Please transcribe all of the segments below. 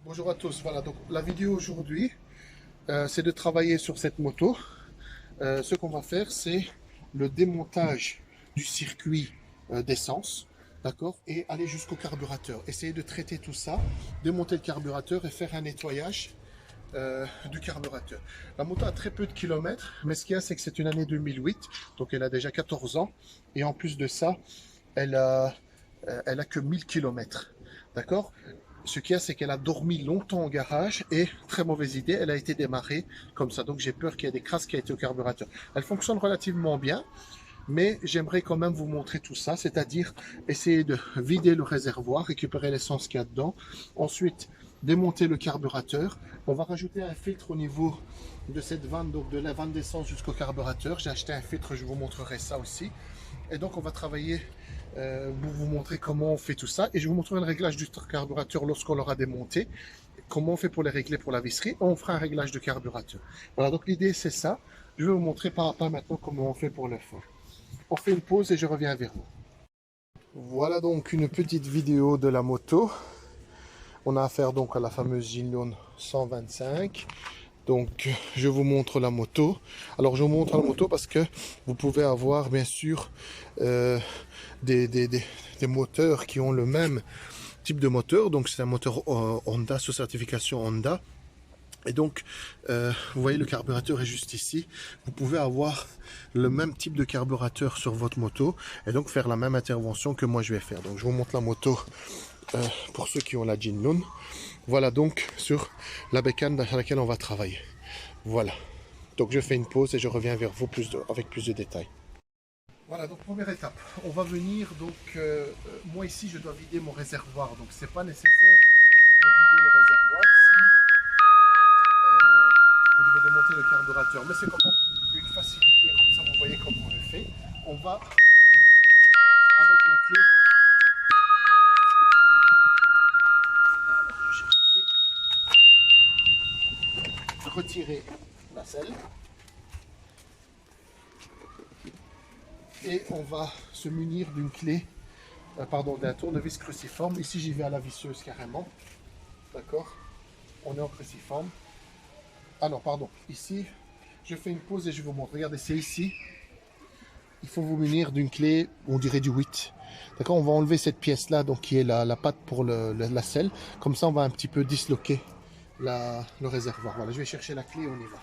Bonjour à tous. Voilà, donc la vidéo aujourd'hui, c'est de travailler sur cette moto. Ce qu'on va faire, c'est le démontage du circuit d'essence, d'accord, et aller jusqu'au carburateur. Essayer de traiter tout ça, démonter le carburateur et faire un nettoyage du carburateur. La moto a très peu de kilomètres, mais ce qu'il y a, c'est que c'est une année 2008, donc elle a déjà 14 ans, et en plus de ça, elle a, elle a que 1000 kilomètres, d'accord. Ce qu'il y a, c'est qu'elle a dormi longtemps au garage et, très mauvaise idée, elle a été démarrée comme ça. Donc j'ai peur qu'il y ait des crasses qui aient été au carburateur. Elle fonctionne relativement bien, mais j'aimerais quand même vous montrer tout ça, c'est-à-dire essayer de vider le réservoir, récupérer l'essence qu'il y a dedans, ensuite démonter le carburateur. On va rajouter un filtre au niveau de cette vanne, donc de la vanne d'essence jusqu'au carburateur. J'ai acheté un filtre, je vous montrerai ça aussi. Et donc on va travailler pour vous montrer comment on fait tout ça. Et je vous montrerai le réglage du carburateur lorsqu'on l'aura démonté. Comment on fait pour les régler pour la visserie. On fera un réglage de carburateur. Voilà, donc l'idée c'est ça. Je vais vous montrer pas à pas maintenant comment on fait pour le faire. On fait une pause et je reviens vers vous. Voilà donc une petite vidéo de la moto. On a affaire donc à la fameuse Ginlone 125. Donc je vous montre la moto. Alors je vous montre la moto parce que vous pouvez avoir bien sûr des moteurs qui ont le même type de moteur. Donc c'est un moteur Honda sous certification Honda. Et donc, vous voyez, le carburateur est juste ici. Vous pouvez avoir le même type de carburateur sur votre moto et donc faire la même intervention que moi je vais faire. Donc, je vous montre la moto pour ceux qui ont la Ginlone. Voilà donc sur la bécane dans laquelle on va travailler. Voilà. Donc, je fais une pause et je reviens vers vous avec plus de détails. Voilà, donc première étape, on va venir, donc moi ici je dois vider mon réservoir, donc c'est pas nécessaire de vider le réservoir si vous devez démonter le carburateur, mais c'est quand même une facilité, comme ça vous voyez comment on le fait. On va, avec la clé, alors je cherche la clé, retirer la selle, et on va se munir d'une clé, pardon, d'un tournevis cruciforme. Ici j'y vais à la visseuse carrément, d'accord, on est en cruciforme. Ah non, pardon, ici, je fais une pause et je vous montre. Regardez, c'est ici. Il faut vous munir d'une clé, on dirait du 8. D'accord, on va enlever cette pièce-là, donc qui est la patte pour la selle. Comme ça, on va un petit peu disloquer le réservoir. Voilà, je vais chercher la clé et on y va.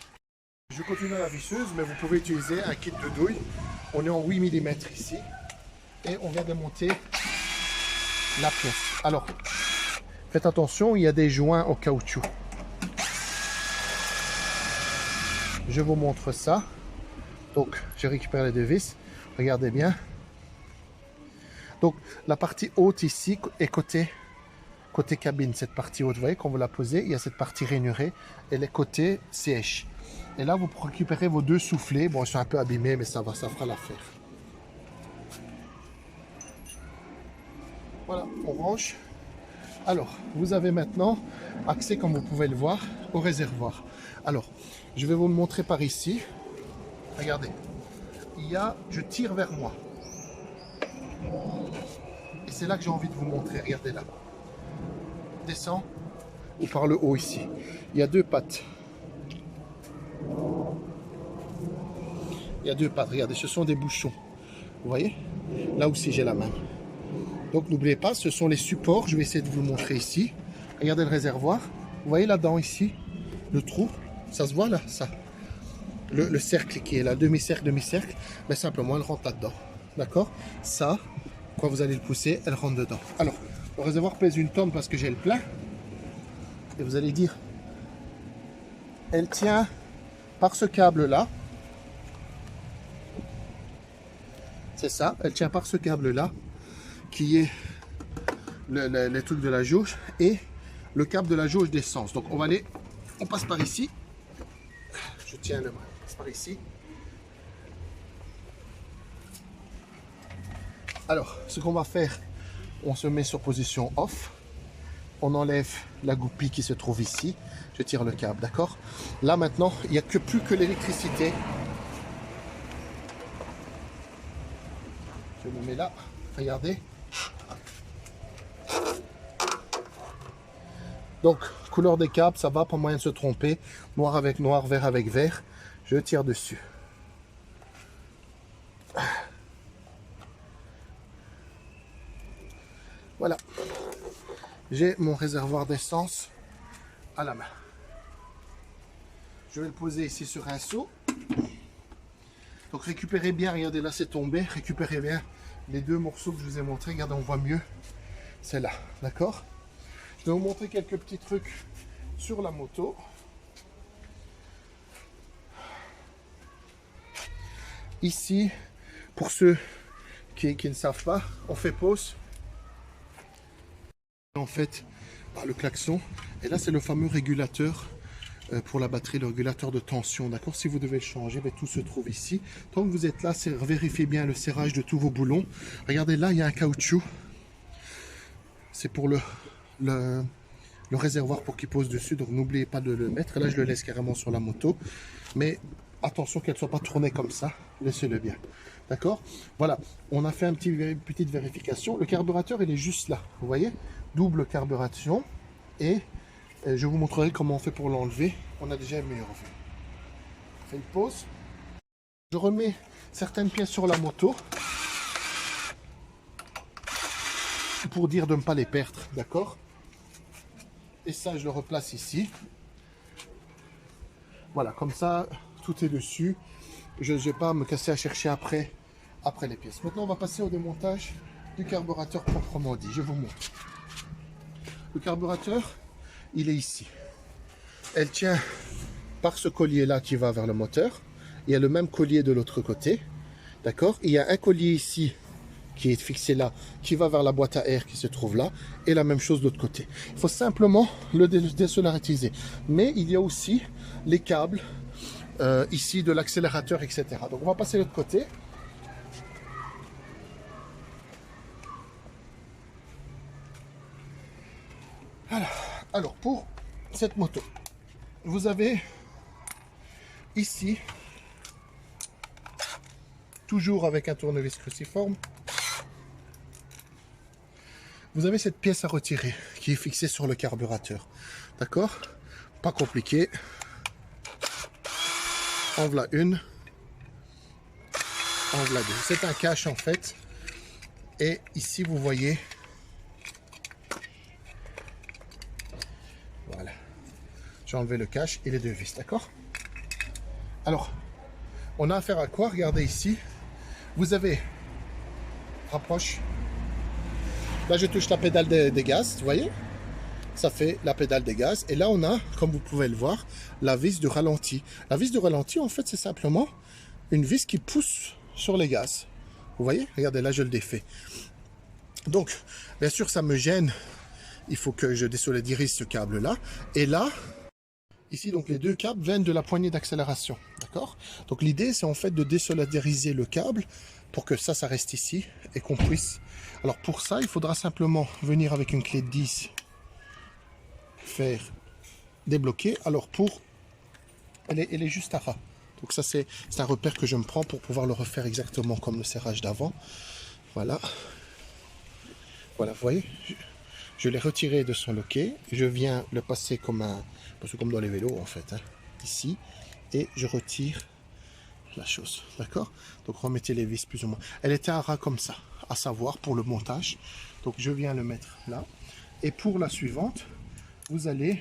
Je continue à la visseuse, mais vous pouvez utiliser un kit de douille. On est en 8 mm ici. Et on vient démonter la pièce. Alors, faites attention, il y a des joints au caoutchouc. Je vous montre ça. Donc, je récupère les deux vis. Regardez bien. Donc, la partie haute ici est côté cabine. Cette partie haute, vous voyez, quand vous la posez, il y a cette partie rainurée et les côtés sèches. Et là, vous récupérez vos deux soufflets. Bon, ils sont un peu abîmés, mais ça va, ça fera l'affaire. Voilà, on range. Alors, vous avez maintenant accès, comme vous pouvez le voir, au réservoir. Alors, je vais vous le montrer par ici. Regardez. Je tire vers moi. Et c'est là que j'ai envie de vous montrer. Regardez là. Descend ou par le haut ici. Il y a deux pattes. Il y a deux pattes. Regardez, ce sont des bouchons. Vous voyez? Là aussi, j'ai la main. Donc, n'oubliez pas, ce sont les supports. Je vais essayer de vous le montrer ici. Regardez le réservoir. Vous voyez là-dedans ici? Le trou. Ça se voit là? Ça. Le cercle qui est là. Demi-cercle, demi-cercle. Mais simplement, elle rentre là-dedans. D'accord? Ça, quand vous allez le pousser, elle rentre dedans. Alors, le réservoir pèse une tonne parce que j'ai le plein. Et vous allez dire, elle tient par ce câble-là. C'est ça, elle tient par ce câble-là, qui est les trucs de la jauge et le câble de la jauge d'essence. Donc, on passe par ici. Je tiens le bras, on passe par ici. Alors, ce qu'on va faire, on se met sur position off. On enlève la goupille qui se trouve ici. Je tire le câble, d'accord? Là, maintenant, il n'y a plus que l'électricité. Je me mets là. Regardez. Donc, couleur des câbles, ça va, pas moyen de se tromper. Noir avec noir, vert avec vert. Je tire dessus. Voilà. J'ai mon réservoir d'essence à la main. Je vais le poser ici sur un seau. Donc récupérez bien, regardez là c'est tombé. Récupérez bien les deux morceaux que je vous ai montrés. Regardez, on voit mieux. C'est là, d'accord? Je vais vous montrer quelques petits trucs sur la moto. Ici, pour ceux qui ne savent pas, on fait pause. En fait, le klaxon. Et là, c'est le fameux régulateur pour la batterie, le régulateur de tension. D'accord? Si vous devez le changer, tout se trouve ici. Tant que vous êtes là, vérifiez bien le serrage de tous vos boulons. Regardez là, il y a un caoutchouc. C'est pour le réservoir pour qu'il pose dessus. Donc n'oubliez pas de le mettre. Là, je le laisse carrément sur la moto. Mais attention qu'elle ne soit pas tournée comme ça. Laissez-le bien. D'accord? Voilà. On a fait une petite vérification. Le carburateur, il est juste là. Vous voyez? Double carburation. Et je vous montrerai comment on fait pour l'enlever. On a déjà une meilleure vue. Je fais une pause. Je remets certaines pièces sur la moto pour dire de ne pas les perdre, d'accord? Et ça, je le replace ici. Voilà, comme ça, tout est dessus. Je ne vais pas me casser à chercher après les pièces. Maintenant, on va passer au démontage du carburateur proprement dit. Je vous montre. Le carburateur, il est ici. Elle tient par ce collier-là qui va vers le moteur. Il y a le même collier de l'autre côté. D'accord? Il y a un collier ici qui est fixé là, qui va vers la boîte à air qui se trouve là, et la même chose de l'autre côté. Il faut simplement le désolariser. Mais il y a aussi les câbles ici de l'accélérateur, etc. Donc on va passer de l'autre côté. Alors pour cette moto, vous avez ici, toujours avec un tournevis cruciforme, vous avez cette pièce à retirer qui est fixée sur le carburateur. D'accord? Pas compliqué. En voilà une. En voilà deux. C'est un cache en fait. Et ici vous voyez. Voilà. J'ai enlevé le cache et les deux vis. D'accord? Alors, on a affaire à quoi? Regardez ici. Vous avez. Rapproche. Là, je touche la pédale des gaz, vous voyez? Ça fait la pédale des gaz. Et là, on a, comme vous pouvez le voir, la vis de ralenti. La vis de ralenti, en fait, c'est simplement une vis qui pousse sur les gaz. Vous voyez? Regardez, là, je le défais. Donc, bien sûr, ça me gêne. Il faut que je désolidarise ce câble-là. Et là, ici, donc, les deux câbles viennent de la poignée d'accélération. D'accord? Donc, l'idée, c'est en fait de désolidariser le câble pour que ça reste ici et qu'on puisse... Alors pour ça, il faudra simplement venir avec une clé de 10, faire débloquer. Alors pour... Elle est juste à ras. Donc ça, c'est un repère que je me prends pour pouvoir le refaire exactement comme le serrage d'avant. Voilà. Voilà, vous voyez, je l'ai retiré de son loquet. Je viens le passer comme dans les vélos en fait, hein, ici. Et je retire la chose, d'accord? Donc remettez les vis plus ou moins. Elle était à ras comme ça, à savoir pour le montage. Donc je viens le mettre là. Et pour la suivante, vous allez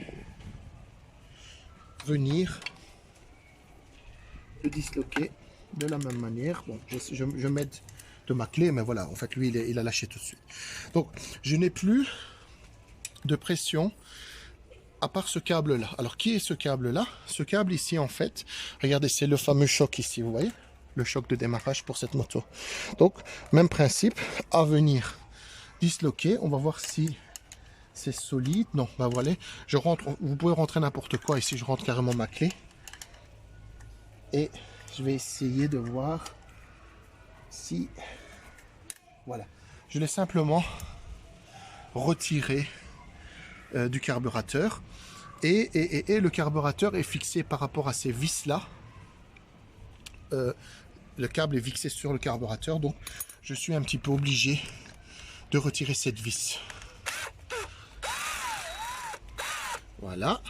venir le disloquer de la même manière. Bon, je m'aide de ma clé, mais voilà, en fait lui il a lâché tout de suite. Donc je n'ai plus de pression à part ce câble là. Alors qui est ce câble là? Ce câble ici en fait, regardez, c'est le fameux choc ici, vous voyez, le choc de démarrage pour cette moto. Donc même principe, à venir disloquer. On va voir si c'est solide. Non, bah voilà, je rentre, vous pouvez rentrer n'importe quoi ici, je rentre carrément ma clé et je vais essayer de voir si, voilà, je l'ai simplement retiré du carburateur et le carburateur est fixé par rapport à ces vis là. Le câble est fixé sur le carburateur, donc je suis un petit peu obligé de retirer cette vis. Voilà.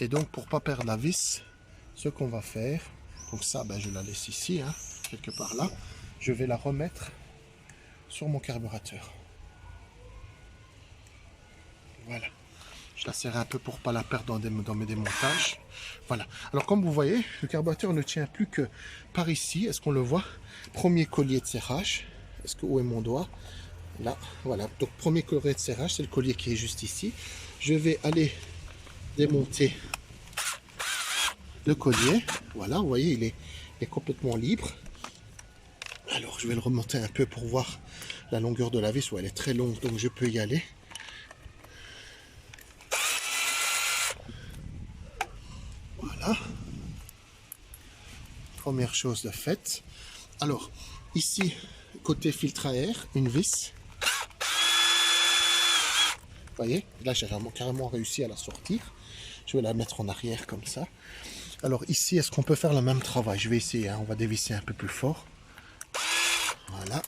Et donc pour pas perdre la vis, ce qu'on va faire, donc ça ben, je la laisse ici, hein, quelque part là, je vais la remettre sur mon carburateur. Voilà. Je la serre un peu pour pas la perdre dans mes démontages. Voilà. Alors comme vous voyez, le carburateur ne tient plus que par ici. Est-ce qu'on le voit? Premier collier de serrage. Où est mon doigt? Là. Voilà. Donc premier collier de serrage, c'est le collier qui est juste ici. Je vais aller démonter le collier. Voilà, vous voyez, il est complètement libre. Alors je vais le remonter un peu pour voir la longueur de la vis. Ouais, elle est très longue, donc je peux y aller. Voilà. Première chose de faite. Alors, ici, côté filtre à air, une vis. Vous voyez, là j'ai carrément réussi à la sortir. Je vais la mettre en arrière comme ça. Alors ici, est-ce qu'on peut faire le même travail? Je vais essayer, hein. On va dévisser un peu plus fort. Voilà.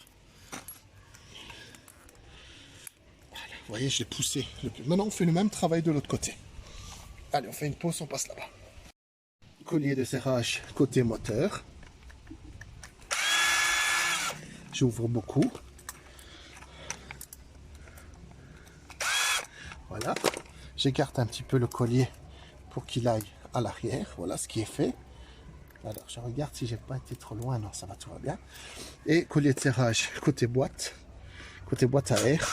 Voilà. Vous voyez, je l'ai poussé. Maintenant, on fait le même travail de l'autre côté. Allez, on fait une pause, on passe là-bas. Collier de serrage côté moteur. J'ouvre beaucoup. Voilà. J'écarte un petit peu le collier pour qu'il aille à l'arrière. Voilà ce qui est fait. Alors, je regarde si j'ai pas été trop loin. Non, ça va, tout va bien. Et collier de serrage côté boîte à air.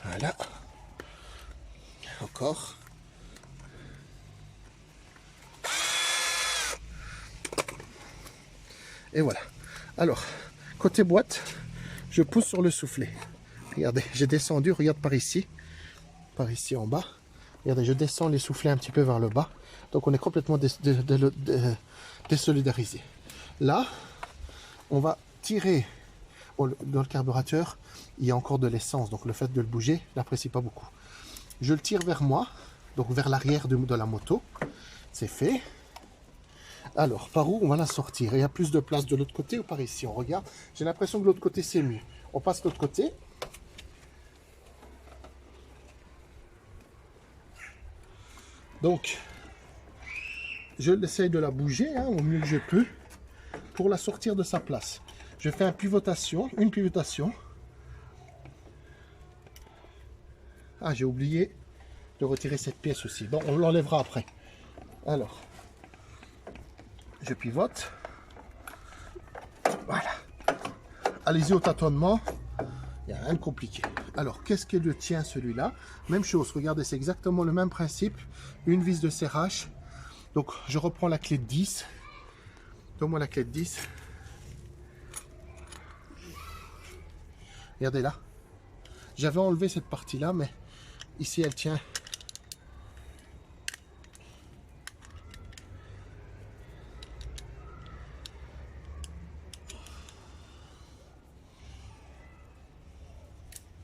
Voilà. Encore. Et voilà. Alors, côté boîte, je pousse sur le soufflet. Regardez, j'ai descendu, regarde par ici en bas. Regardez, je descends les soufflets un petit peu vers le bas. Donc on est complètement désolidarisé. Là, on va tirer. Bon, dans le carburateur, il y a encore de l'essence. Donc le fait de le bouger, je n'apprécie pas beaucoup. Je le tire vers moi, donc vers l'arrière de la moto. C'est fait. Alors, par où on va la sortir? Il y a plus de place de l'autre côté ou par ici? On regarde. J'ai l'impression que l'autre côté, c'est mieux. On passe de l'autre côté. Donc, je l'essaye de la bouger au mieux que je peux pour la sortir de sa place. Je fais une pivotation. Ah, j'ai oublié de retirer cette pièce aussi. Bon, on l'enlèvera après. Alors, je pivote. Voilà. Allez-y au tâtonnement. Il n'y a rien de compliqué. Alors, qu'est-ce que le tient celui-là? Même chose, regardez, c'est exactement le même principe. Une vis de serrage. Donc, je reprends la clé de 10. Donne-moi la clé de 10. Regardez là. J'avais enlevé cette partie-là, mais ici, elle tient.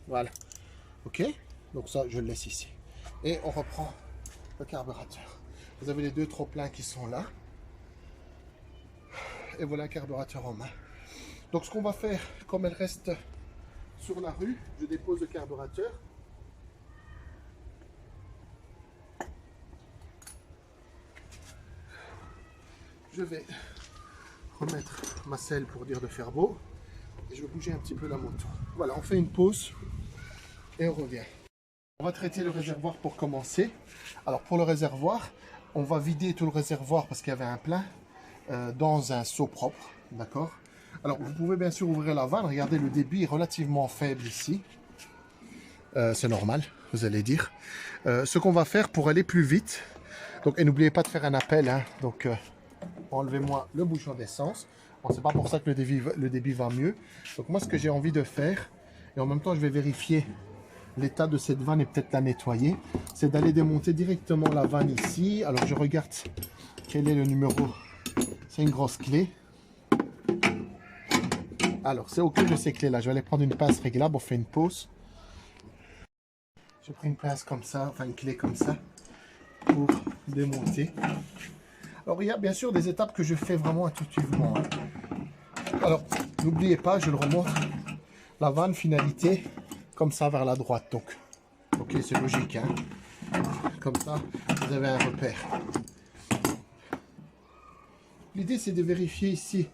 Voilà. Ok. Donc ça, je le laisse ici. Et on reprend le carburateur. Vous avez les deux trop-pleins qui sont là. Et voilà un carburateur en main. Donc ce qu'on va faire, comme elle reste sur la rue, je dépose le carburateur. Je vais remettre ma selle pour dire de faire beau. Et je vais bouger un petit peu la moto. Voilà, on fait une pause et on revient. On va traiter le réservoir pour commencer. Alors pour le réservoir, on va vider tout le réservoir parce qu'il y avait un plein dans un seau propre. D'accord? Alors vous pouvez bien sûr ouvrir la vanne. Regardez, le débit est relativement faible ici. C'est normal, vous allez dire. Ce qu'on va faire pour aller plus vite. Donc, et n'oubliez pas de faire un appel. Hein, donc enlevez-moi le bouchon d'essence. Bon, c'est pas pour ça que le débit va mieux. Donc moi, ce que j'ai envie de faire, et en même temps je vais vérifier l'état de cette vanne et peut-être la nettoyer, c'est d'aller démonter directement la vanne ici. Alors je regarde quel est le numéro. C'est une grosse clé. Alors c'est ok de ces clés là. Je vais aller prendre une pince réglable. On fait une pause. Je prends une pince comme ça, enfin une clé comme ça pour démonter. Alors il y a bien sûr des étapes que je fais vraiment intuitivement. Alors n'oubliez pas, je le remonte, la vanne finalité comme ça vers la droite. Donc Ok, c'est logique, hein. Comme ça, vous avez un repère. L'idée, c'est de vérifier ici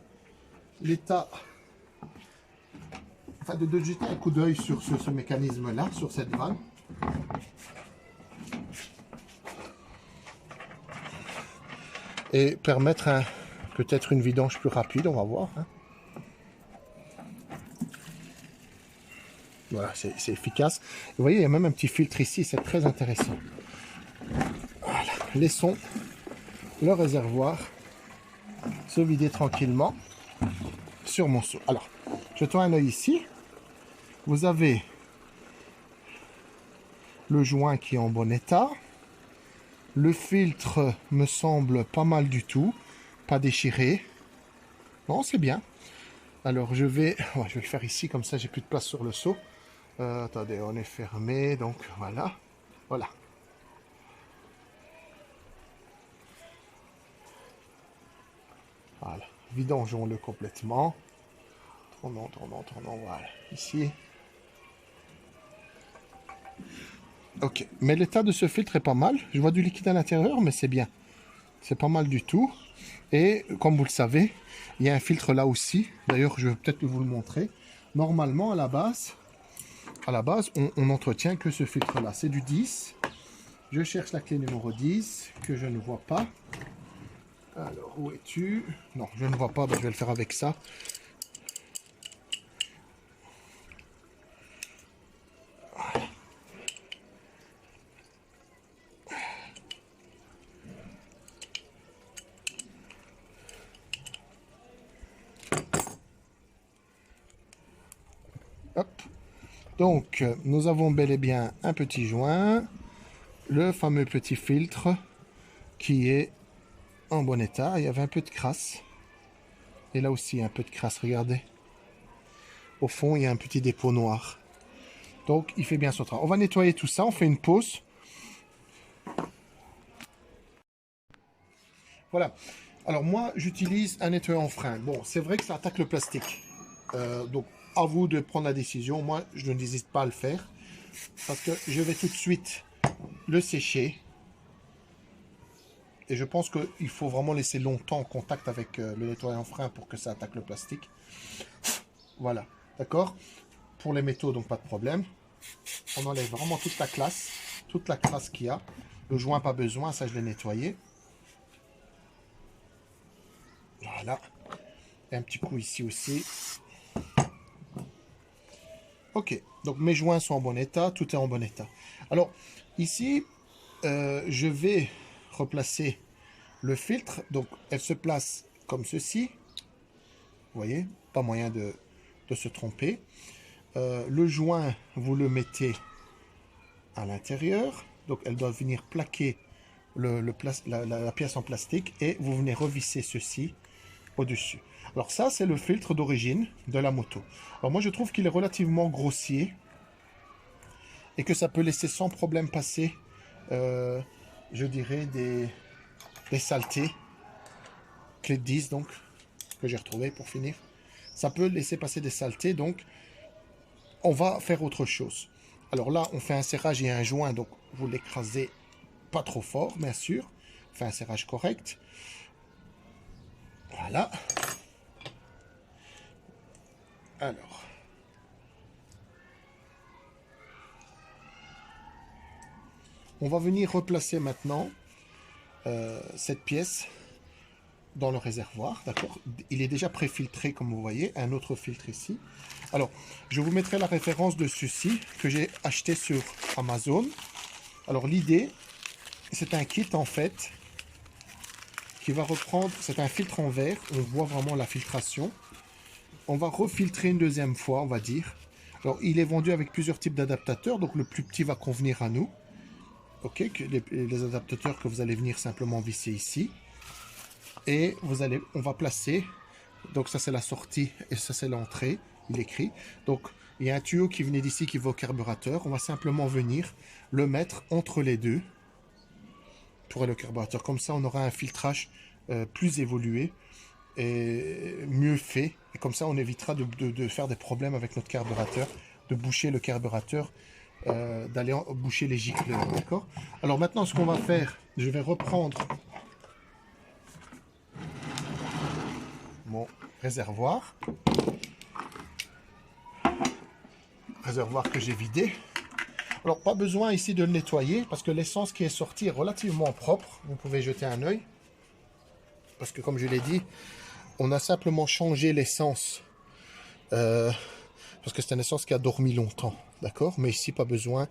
l'état, enfin de jeter un coup d'œil sur ce mécanisme-là, sur cette vanne. Et permettre peut-être une vidange plus rapide, on va voir. Hein. Voilà, c'est efficace. Vous voyez, il y a même un petit filtre ici, c'est très intéressant. Voilà, laissons le réservoir se vider tranquillement sur mon seau. Alors, jetons un œil ici. Vous avez le joint qui est en bon état. Le filtre me semble pas mal du tout, pas déchiré. Non, c'est bien. Alors, je vais le faire ici, comme ça j'ai plus de place sur le seau. Attendez, on est fermé, donc voilà. Voilà. Voilà. Vidangeons-le complètement. Tournons, voilà. Ici. Ok. Mais l'état de ce filtre est pas mal. Je vois du liquide à l'intérieur, mais c'est bien. C'est pas mal du tout. Et comme vous le savez, il y a un filtre là aussi. D'ailleurs, je vais peut-être vous le montrer. Normalement, à la base, on n'entretient que ce filtre-là. C'est du 10. Je cherche la clé numéro 10, que je ne vois pas. Alors, où es-tu? Non, je ne vois pas, ben, je vais le faire avec ça. Voilà. Hop. Donc, nous avons bel et bien un petit joint, le fameux petit filtre qui est en bon état. Il y avait un peu de crasse. Et là aussi, un peu de crasse, regardez. Au fond, il y a un petit dépôt noir. Donc, il fait bien son travail. On va nettoyer tout ça. On fait une pause. Voilà. Alors, moi, j'utilise un nettoyant frein. Bon, c'est vrai que ça attaque le plastique. Donc, à vous de prendre la décision. Moi, je n'hésite pas à le faire. Parce que je vais tout de suite le sécher. Et je pense qu'il faut vraiment laisser longtemps en contact avec le nettoyant frein pour que ça attaque le plastique. Voilà. D'accord? Pour les métaux, donc pas de problème. On enlève vraiment toute la crasse qu'il y a. Le joint, pas besoin, ça je l'ai nettoyé. Voilà. Et un petit coup ici aussi. Ok, donc mes joints sont en bon état, tout est en bon état. Alors, ici, je vais replacer le filtre. Donc, elle se place comme ceci. Vous voyez, pas moyen de se tromper. Le joint, vous le mettez à l'intérieur. Donc, elle doit venir plaquer la pièce en plastique et vous venez revisser ceci au-dessus. Alors ça, c'est le filtre d'origine de la moto. Alors moi, je trouve qu'il est relativement grossier et que ça peut laisser sans problème passer, je dirais, des saletés. Clé de 10, donc, que j'ai retrouvé pour finir. Ça peut laisser passer des saletés, donc on va faire autre chose. Alors là, on fait un serrage et un joint, donc vous l'écrasez pas trop fort, bien sûr. On fait un serrage correct. Voilà. Alors. On va venir replacer maintenant cette pièce dans le réservoir, d'accord? Il est déjà préfiltré, comme vous voyez, un autre filtre ici. Alors, je vous mettrai la référence de ceci que j'ai acheté sur Amazon. Alors, l'idée, c'est un kit, en fait, qui va reprendre... C'est un filtre en verre, on voit vraiment la filtration. On va refiltrer une deuxième fois, on va dire. Alors, il est vendu avec plusieurs types d'adaptateurs, donc le plus petit va convenir à nous. Ok, les adaptateurs que vous allez venir simplement visser ici. Et on va placer, donc ça c'est la sortie et ça c'est l'entrée, il écrit. Donc il y a un tuyau qui venait d'ici qui va au carburateur. On va simplement venir le mettre entre les deux pour le carburateur. Comme ça on aura un filtrage plus évolué et mieux fait. Et comme ça on évitera de faire des problèmes avec notre carburateur, de boucher le carburateur d'aller boucher les gicleurs, d'accord? Alors maintenant, ce qu'on va faire, je vais reprendre mon réservoir que j'ai vidé. Alors, pas besoin ici de le nettoyer parce que l'essence qui est sortie est relativement propre. Vous pouvez jeter un œil. Parce que, comme je l'ai dit, on a simplement changé l'essence. Parce que c'est une essence qui a dormi longtemps. D'accord? Mais ici, pas besoin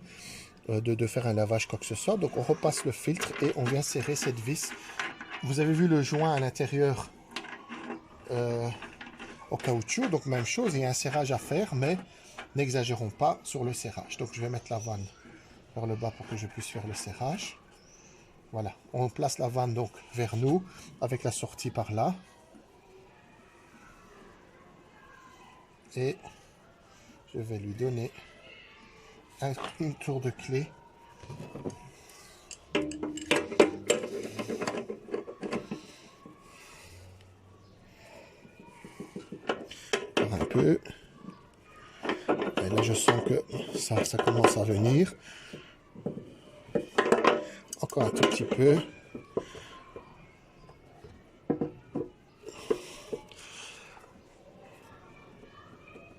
de faire un lavage, quoi que ce soit. Donc, on repasse le filtre et on vient serrer cette vis. Vous avez vu le joint à l'intérieur au caoutchouc. Donc, même chose, il y a un serrage à faire, mais n'exagérons pas sur le serrage. Donc je vais mettre la vanne vers le bas pour que je puisse faire le serrage. Voilà, on place la vanne donc vers nous avec la sortie par là. Et je vais lui donner un tour de clé. Un peu. Et là, je sens que ça commence à venir. Encore un tout petit peu.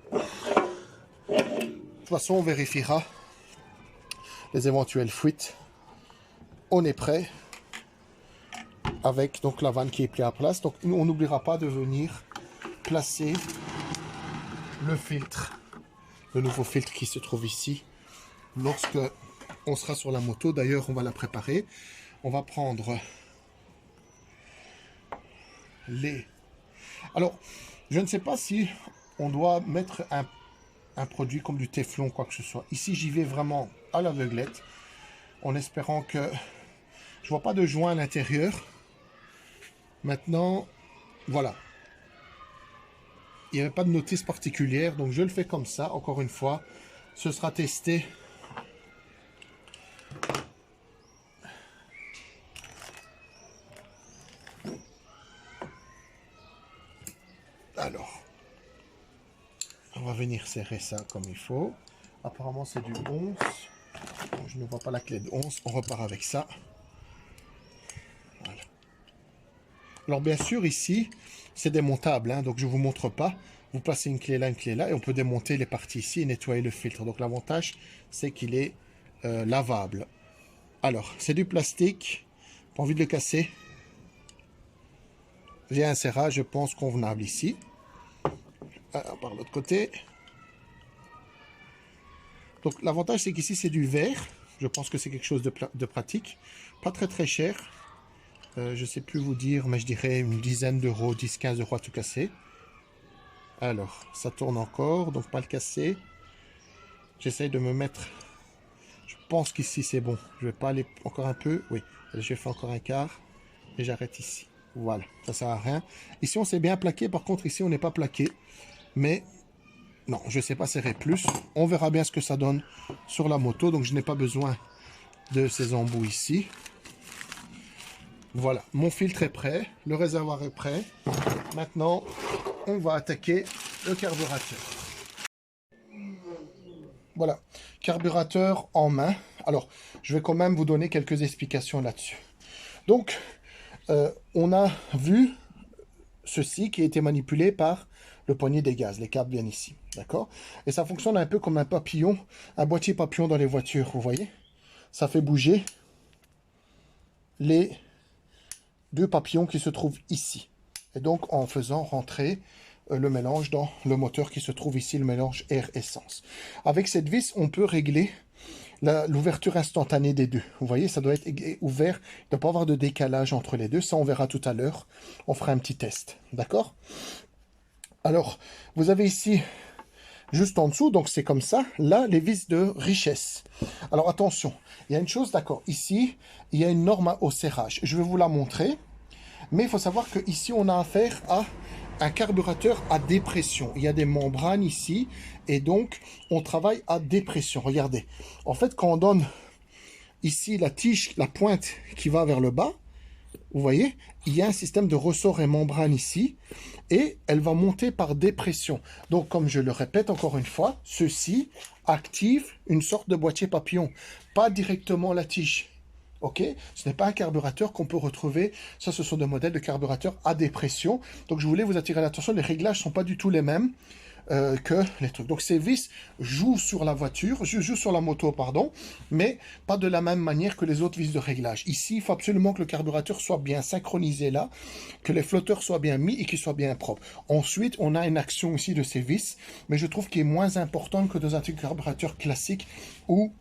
De toute façon, on vérifiera les éventuelles fuites. On est prêt avec donc la vanne qui est pliée à place. Donc, on n'oubliera pas de venir placer le filtre, le nouveau filtre qui se trouve ici lorsque on sera sur la moto. D'ailleurs, on va la préparer. On va prendre les... Alors, je ne sais pas si on doit mettre un produit comme du téflon, quoi que ce soit. Ici, j'y vais vraiment à l'aveuglette, en espérant que... Je vois pas de joint à l'intérieur. Maintenant, voilà. Il n'y avait pas de notice particulière, donc je le fais comme ça. Encore une fois, ce sera testé. Alors, on va venir serrer ça comme il faut. Apparemment, c'est du 11. Je ne vois pas la clé de 11. On repart avec ça. Voilà. Alors, bien sûr, ici, c'est démontable, hein, donc je ne vous montre pas. Vous placez une clé là, et on peut démonter les parties ici et nettoyer le filtre. Donc, l'avantage, c'est qu'il est lavable. Alors, c'est du plastique. Pas envie de le casser. J'ai un serrage, je pense, convenable ici. Alors, par l'autre côté. Donc, l'avantage, c'est qu'ici, c'est du verre. Je pense que c'est quelque chose de pratique. Pas très, très cher. Je ne sais plus vous dire, mais je dirais une dizaine d'euros, 10-15 euros à tout casser. Alors, ça tourne encore, donc pas le casser. J'essaye de me mettre... Je pense qu'ici, c'est bon. Je vais pas aller encore un peu. Oui, je fais encore un quart. Et j'arrête ici. Voilà, ça sert à rien. Ici, on s'est bien plaqué. Par contre, ici, on n'est pas plaqué. Mais, non, je ne sais pas serrer plus. On verra bien ce que ça donne sur la moto. Donc, je n'ai pas besoin de ces embouts ici. Voilà, mon filtre est prêt. Le réservoir est prêt. Maintenant, on va attaquer le carburateur. Voilà, carburateur en main. Alors, je vais quand même vous donner quelques explications là-dessus. Donc, on a vu ceci qui a été manipulé par le poignet des gaz. Les câbles viennent ici, d'accord? Et ça fonctionne un peu comme un papillon, un boîtier papillon dans les voitures, vous voyez? Ça fait bouger les deux papillons qui se trouvent ici. Et donc, en faisant rentrer le mélange dans le moteur qui se trouve ici, le mélange air-essence. Avec cette vis, on peut régler l'ouverture instantanée des deux. Vous voyez, ça doit être ouvert. Il ne doit pas avoir de décalage entre les deux. Ça, on verra tout à l'heure. On fera un petit test. D'accord? Alors, vous avez ici, juste en dessous, donc c'est comme ça, là, les vis de richesse. Alors, attention, il y a une chose, d'accord, ici, il y a une norme au serrage. Je vais vous la montrer. Mais il faut savoir qu'ici, on a affaire à un carburateur à dépression. Il y a des membranes ici et donc on travaille à dépression. Regardez, en fait, quand on donne ici la tige, la pointe qui va vers le bas, vous voyez, il y a un système de ressort et membrane ici et elle va monter par dépression. Donc, comme je le répète encore une fois, ceci active une sorte de boîtier papillon, pas directement la tige. Ok, ce n'est pas un carburateur qu'on peut retrouver. Ça, ce sont des modèles de carburateurs à dépression. Donc, je voulais vous attirer l'attention. Les réglages ne sont pas du tout les mêmes que les trucs. Donc, ces vis jouent sur la voiture, jouent sur la moto, pardon, mais pas de la même manière que les autres vis de réglage. Ici, il faut absolument que le carburateur soit bien synchronisé là, que les flotteurs soient bien mis et qu'ils soient bien propres. Ensuite, on a une action ici de ces vis, mais je trouve qu'il est moins importante que dans un carburateur classique où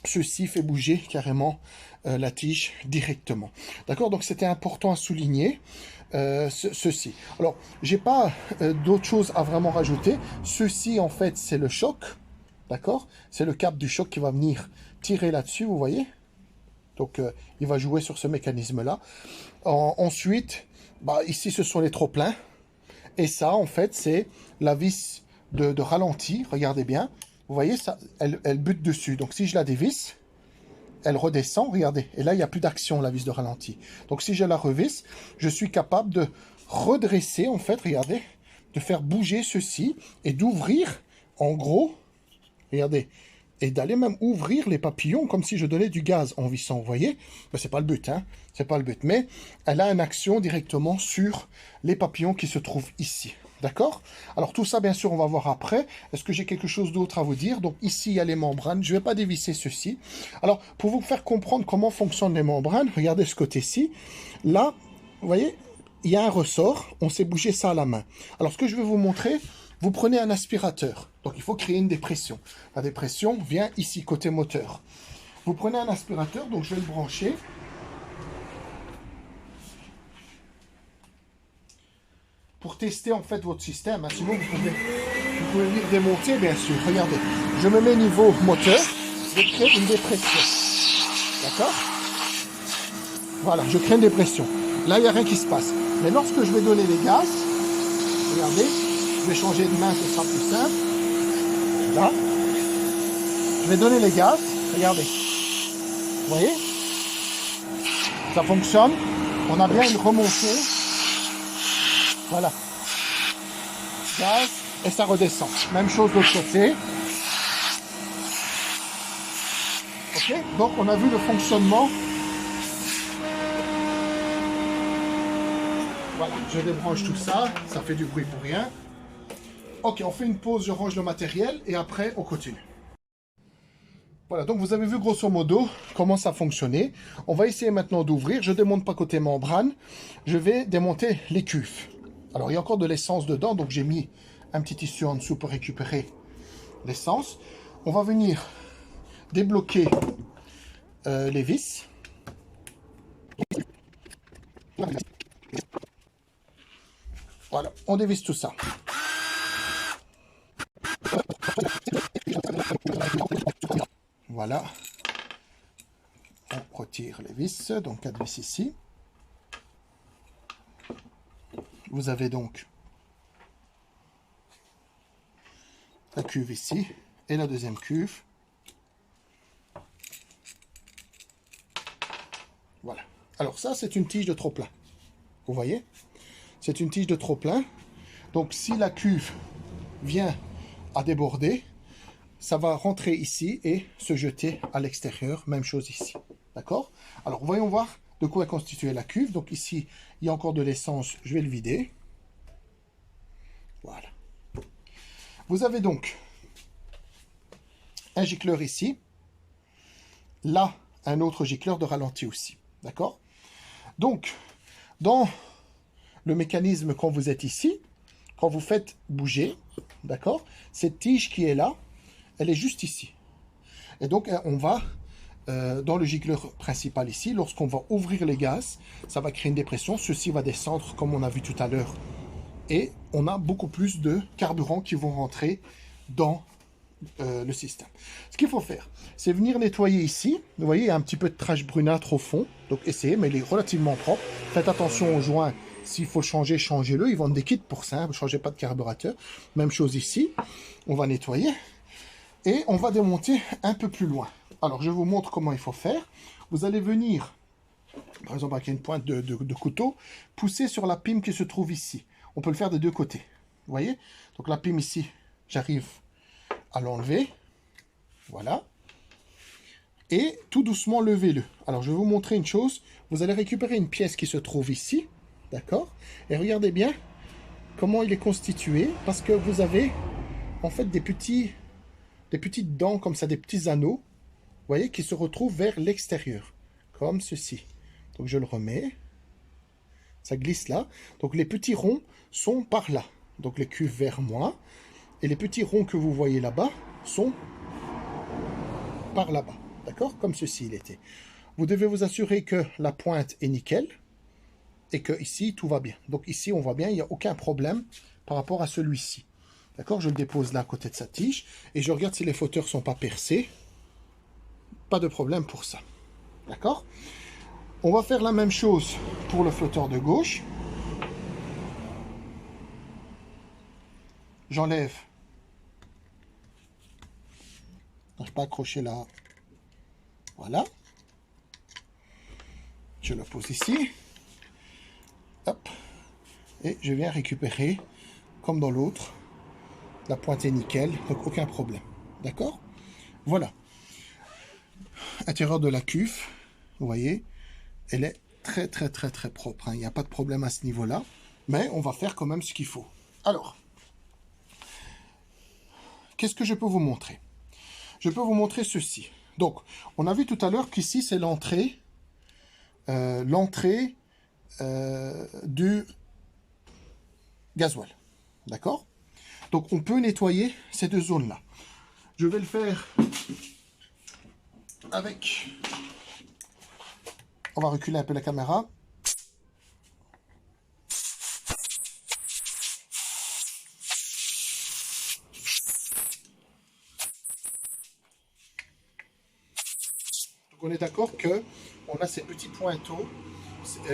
ceci fait bouger carrément la tige directement. D'accord? Donc, c'était important à souligner ceci. Alors, j'ai pas d'autre chose à vraiment rajouter. Ceci, en fait, c'est le choc. D'accord? C'est le câble du choc qui va venir tirer là-dessus, vous voyez? Donc, il va jouer sur ce mécanisme-là. Ensuite, bah, ici, ce sont les trop-pleins. Et ça, en fait, c'est la vis de ralenti. Regardez bien. Vous voyez, ça, elle bute dessus. Donc, si je la dévisse, elle redescend, regardez. Et là, il n'y a plus d'action, la vis de ralenti. Donc, si je la revisse, je suis capable de redresser, en fait, regardez, de faire bouger ceci et d'ouvrir, en gros, regardez, et d'aller même ouvrir les papillons comme si je donnais du gaz en vissant, vous voyez. Ben, c'est pas le but, hein. C'est pas le but. Mais elle a une action directement sur les papillons qui se trouvent ici. D'accord? Alors tout ça, bien sûr, on va voir après. Est-ce que j'ai quelque chose d'autre à vous dire? Donc ici, il y a les membranes. Je ne vais pas dévisser ceci. Alors, pour vous faire comprendre comment fonctionnent les membranes, regardez ce côté-ci. Là, vous voyez, il y a un ressort. On s'est bougé ça à la main. Alors, ce que je vais vous montrer, vous prenez un aspirateur. Donc, il faut créer une dépression. La dépression vient ici, côté moteur. Vous prenez un aspirateur, donc je vais le brancher. Pour tester en fait votre système, hein. Sinon vous pouvez venir démonter, bien sûr. Regardez, je me mets niveau moteur, je crée une dépression. D'accord? Voilà, je crée une dépression. Là, il n'y a rien qui se passe. Mais lorsque je vais donner les gaz, regardez, je vais changer de main, ce sera plus simple. Là, je vais donner les gaz, regardez. Vous voyez? Ça fonctionne. On a bien une remontée. Voilà. Gaz, et ça redescend. Même chose de l'autre côté. Ok, donc on a vu le fonctionnement. Voilà, je débranche tout ça. Ça fait du bruit pour rien. Ok, on fait une pause, je range le matériel et après on continue. Voilà, donc vous avez vu grosso modo comment ça fonctionnait. On va essayer maintenant d'ouvrir. Je ne démonte pas côté membrane. Je vais démonter les cuves. Alors, il y a encore de l'essence dedans, donc j'ai mis un petit tissu en dessous pour récupérer l'essence. On va venir débloquer les vis. Voilà, on dévisse tout ça. Voilà. On retire les vis, donc 4 vis ici. Vous avez donc la cuve ici et la deuxième cuve. Voilà. Alors ça, c'est une tige de trop-plein. Vous voyez? C'est une tige de trop-plein. Donc si la cuve vient à déborder, ça va rentrer ici et se jeter à l'extérieur. Même chose ici. D'accord? Alors voyons voir de quoi est constituée la cuve. Donc ici, il y a encore de l'essence. Je vais le vider. Voilà. Vous avez donc un gicleur ici. Là, un autre gicleur de ralenti aussi. D'accord? Donc, dans le mécanisme quand vous êtes ici, quand vous faites bouger, d'accord? Cette tige qui est là, elle est juste ici. Et donc, on va... dans le gicleur principal ici, lorsqu'on va ouvrir les gaz, ça va créer une dépression. Ceci va descendre comme on a vu tout à l'heure. Et on a beaucoup plus de carburant qui vont rentrer dans le système. Ce qu'il faut faire, c'est venir nettoyer ici. Vous voyez, il y a un petit peu de trash brunâtre au fond. Donc essayez, mais il est relativement propre. Faites attention aux joints. S'il faut changer, changez-le. Ils vendent des kits pour ça. Ne changez pas de carburateur. Même chose ici. On va nettoyer. Et on va démonter un peu plus loin. Alors, je vous montre comment il faut faire. Vous allez venir, par exemple, avec une pointe de couteau, pousser sur la pime qui se trouve ici. On peut le faire des deux côtés. Vous voyez? Donc, la pime ici, j'arrive à l'enlever. Voilà. Et tout doucement, levez-le. Alors, je vais vous montrer une chose. Vous allez récupérer une pièce qui se trouve ici. D'accord? Et regardez bien comment il est constitué. Parce que vous avez, en fait, des petites dents comme ça, des petits anneaux. Vous voyez, qui se retrouvent vers l'extérieur. Comme ceci. Donc, je le remets. Ça glisse là. Donc, les petits ronds sont par là. Donc, les cuves vers moi. Et les petits ronds que vous voyez là-bas sont par là-bas. D'accord? Comme ceci, il était. Vous devez vous assurer que la pointe est nickel et que ici, tout va bien. Donc ici, on voit bien, il n'y a aucun problème par rapport à celui-ci. D'accord? Je le dépose là à côté de sa tige et je regarde si les flotteurs ne sont pas percés. Pas de problème pour ça. D'accord? On va faire la même chose pour le flotteur de gauche. J'enlève. Je n'arrive pas accroché là. Voilà. Je le pose ici. Hop. Et je viens récupérer, comme dans l'autre, la pointe est nickel, donc aucun problème. D'accord? Voilà. Intérieur de la cuve, vous voyez, elle est très propre. Hein. Il n'y a pas de problème à ce niveau-là. Mais on va faire quand même ce qu'il faut. Alors, qu'est-ce que je peux vous montrer? Je peux vous montrer ceci. Donc, on a vu tout à l'heure qu'ici, c'est l'entrée du gasoil. D'accord? Donc, on peut nettoyer ces deux zones-là. Je vais le faire avec... On va reculer un peu la caméra. Donc, on est d'accord que on a ces petits pointeaux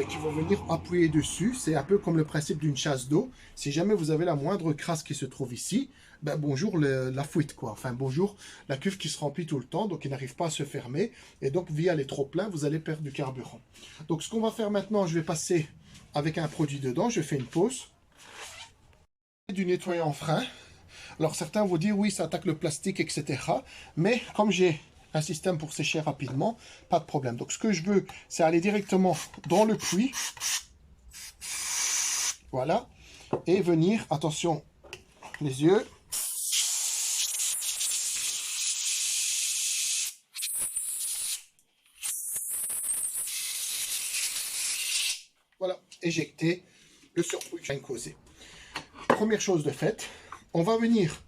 qui vont venir appuyer dessus. C'est un peu comme le principe d'une chasse d'eau. Si jamais vous avez la moindre crasse qui se trouve ici, ben bonjour la fuite, quoi. Enfin, bonjour la cuve qui se remplit tout le temps, donc il n'arrive pas à se fermer. Et donc, via les trop-pleins, vous allez perdre du carburant. Donc, ce qu'on va faire maintenant, je vais passer avec un produit dedans. Je fais une pause. Du nettoyant frein. Alors, certains vont dire, oui, ça attaque le plastique, etc. Mais comme j'ai un système pour sécher rapidement, pas de problème. Donc ce que je veux, c'est aller directement dans le puits. Voilà. Et venir, attention, les yeux. Voilà, éjecter le surplus que j'ai causé. Première chose de faite, on va venir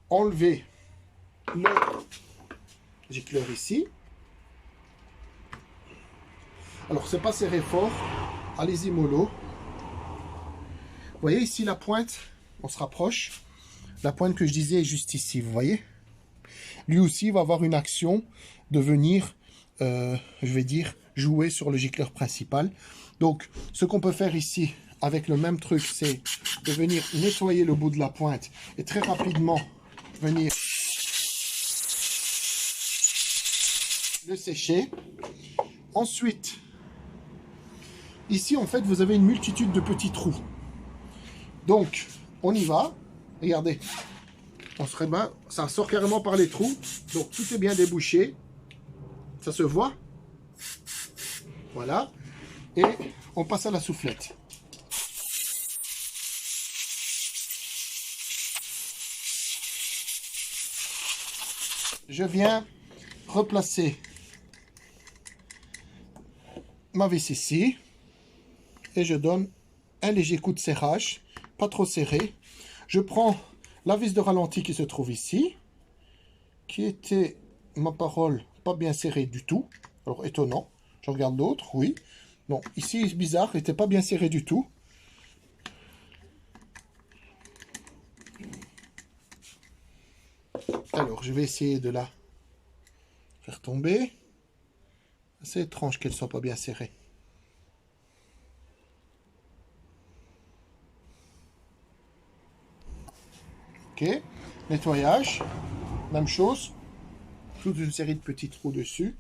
enlever le gicleur ici. Alors, c'est pas serré fort. Allez-y mollo. Vous voyez ici la pointe, on se rapproche. La pointe que je disais est juste ici, vous voyez. Lui aussi va avoir une action de venir, je vais dire, jouer sur le gicleur principal. Donc, ce qu'on peut faire ici, avec le même truc, c'est de venir nettoyer le bout de la pointe et très rapidement venir le sécher. Ensuite, ici, en fait, vous avez une multitude de petits trous. Donc, on y va. Regardez. Ça sort carrément par les trous. Donc, tout est bien débouché. Ça se voit. Voilà. Et on passe à la soufflette. Je viens replacer ma vis ici. Et je donne un léger coup de serrage. Pas trop serré. Je prends la vis de ralenti qui se trouve ici. Qui était, ma parole, pas bien serrée du tout. Alors, étonnant. Je regarde l'autre, oui. Non, ici, c'est bizarre, il n'était pas bien serré du tout. Alors, je vais essayer de la faire tomber. C'est étrange qu'elle ne soit pas bien serrée. Ok, nettoyage, même chose. Toute une série de petits trous dessus.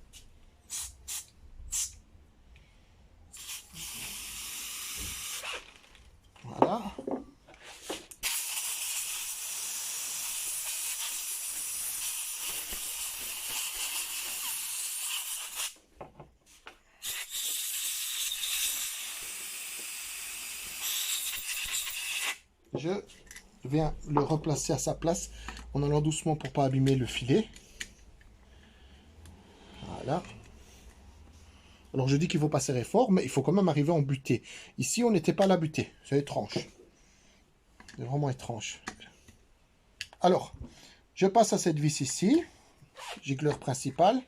Voilà. je viens le replacer à sa place en allant doucement pour pas abîmer le filet. Voilà. Alors je dis qu'il faut pas serrer fort, mais il faut quand même arriver à en buter. Ici, on n'était pas à la buter. C'est étrange. C'est vraiment étrange. Alors, je passe à cette vis ici. Gicleur principal.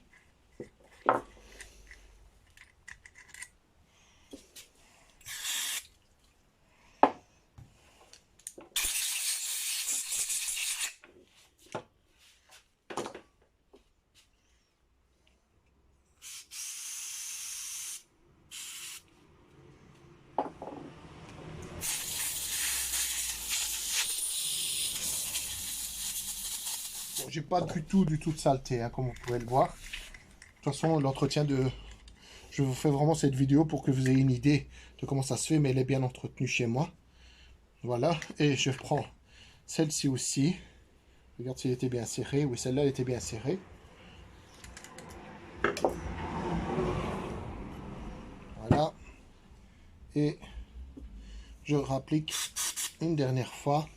Bon, j'ai pas du tout de saleté, hein, comme vous pouvez le voir. De toute façon, l'entretien de... Je vous fais vraiment cette vidéo pour que vous ayez une idée de comment ça se fait, mais elle est bien entretenue chez moi. Voilà, et je prends celle-ci aussi. Regarde si elle était bien serrée. Oui, celle-là, elle était bien serrée. Voilà. Et je rapplique une dernière fois.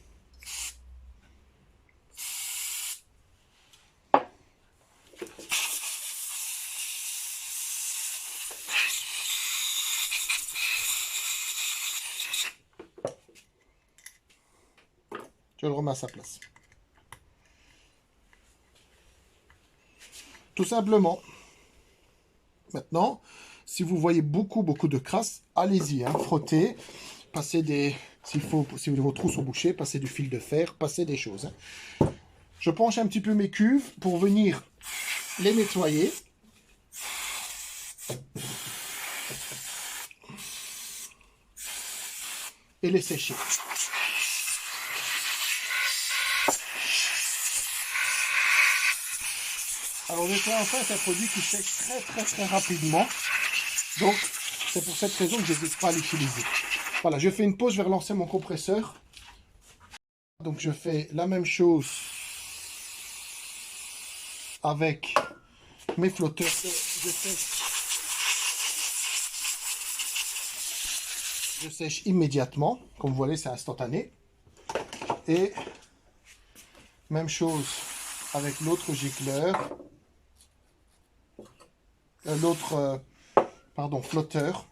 Je le remets à sa place. Tout simplement. Maintenant, si vous voyez beaucoup de crasse, allez-y, hein, frottez, passez des... S'il faut, si vos trous sont bouchés, passez du fil de fer, passez des choses. Hein. Je penche un petit peu mes cuves pour venir les nettoyer. Et les sécher. Alors le cléophin est un produit qui sèche très rapidement. Donc c'est pour cette raison que je n'hésite pas à l'utiliser. Voilà, je fais une pause, je vais relancer mon compresseur. Donc je fais la même chose avec mes flotteurs. Je sèche immédiatement. Comme vous voyez, c'est instantané. Et même chose avec l'autre gicleur. L'autre flotteur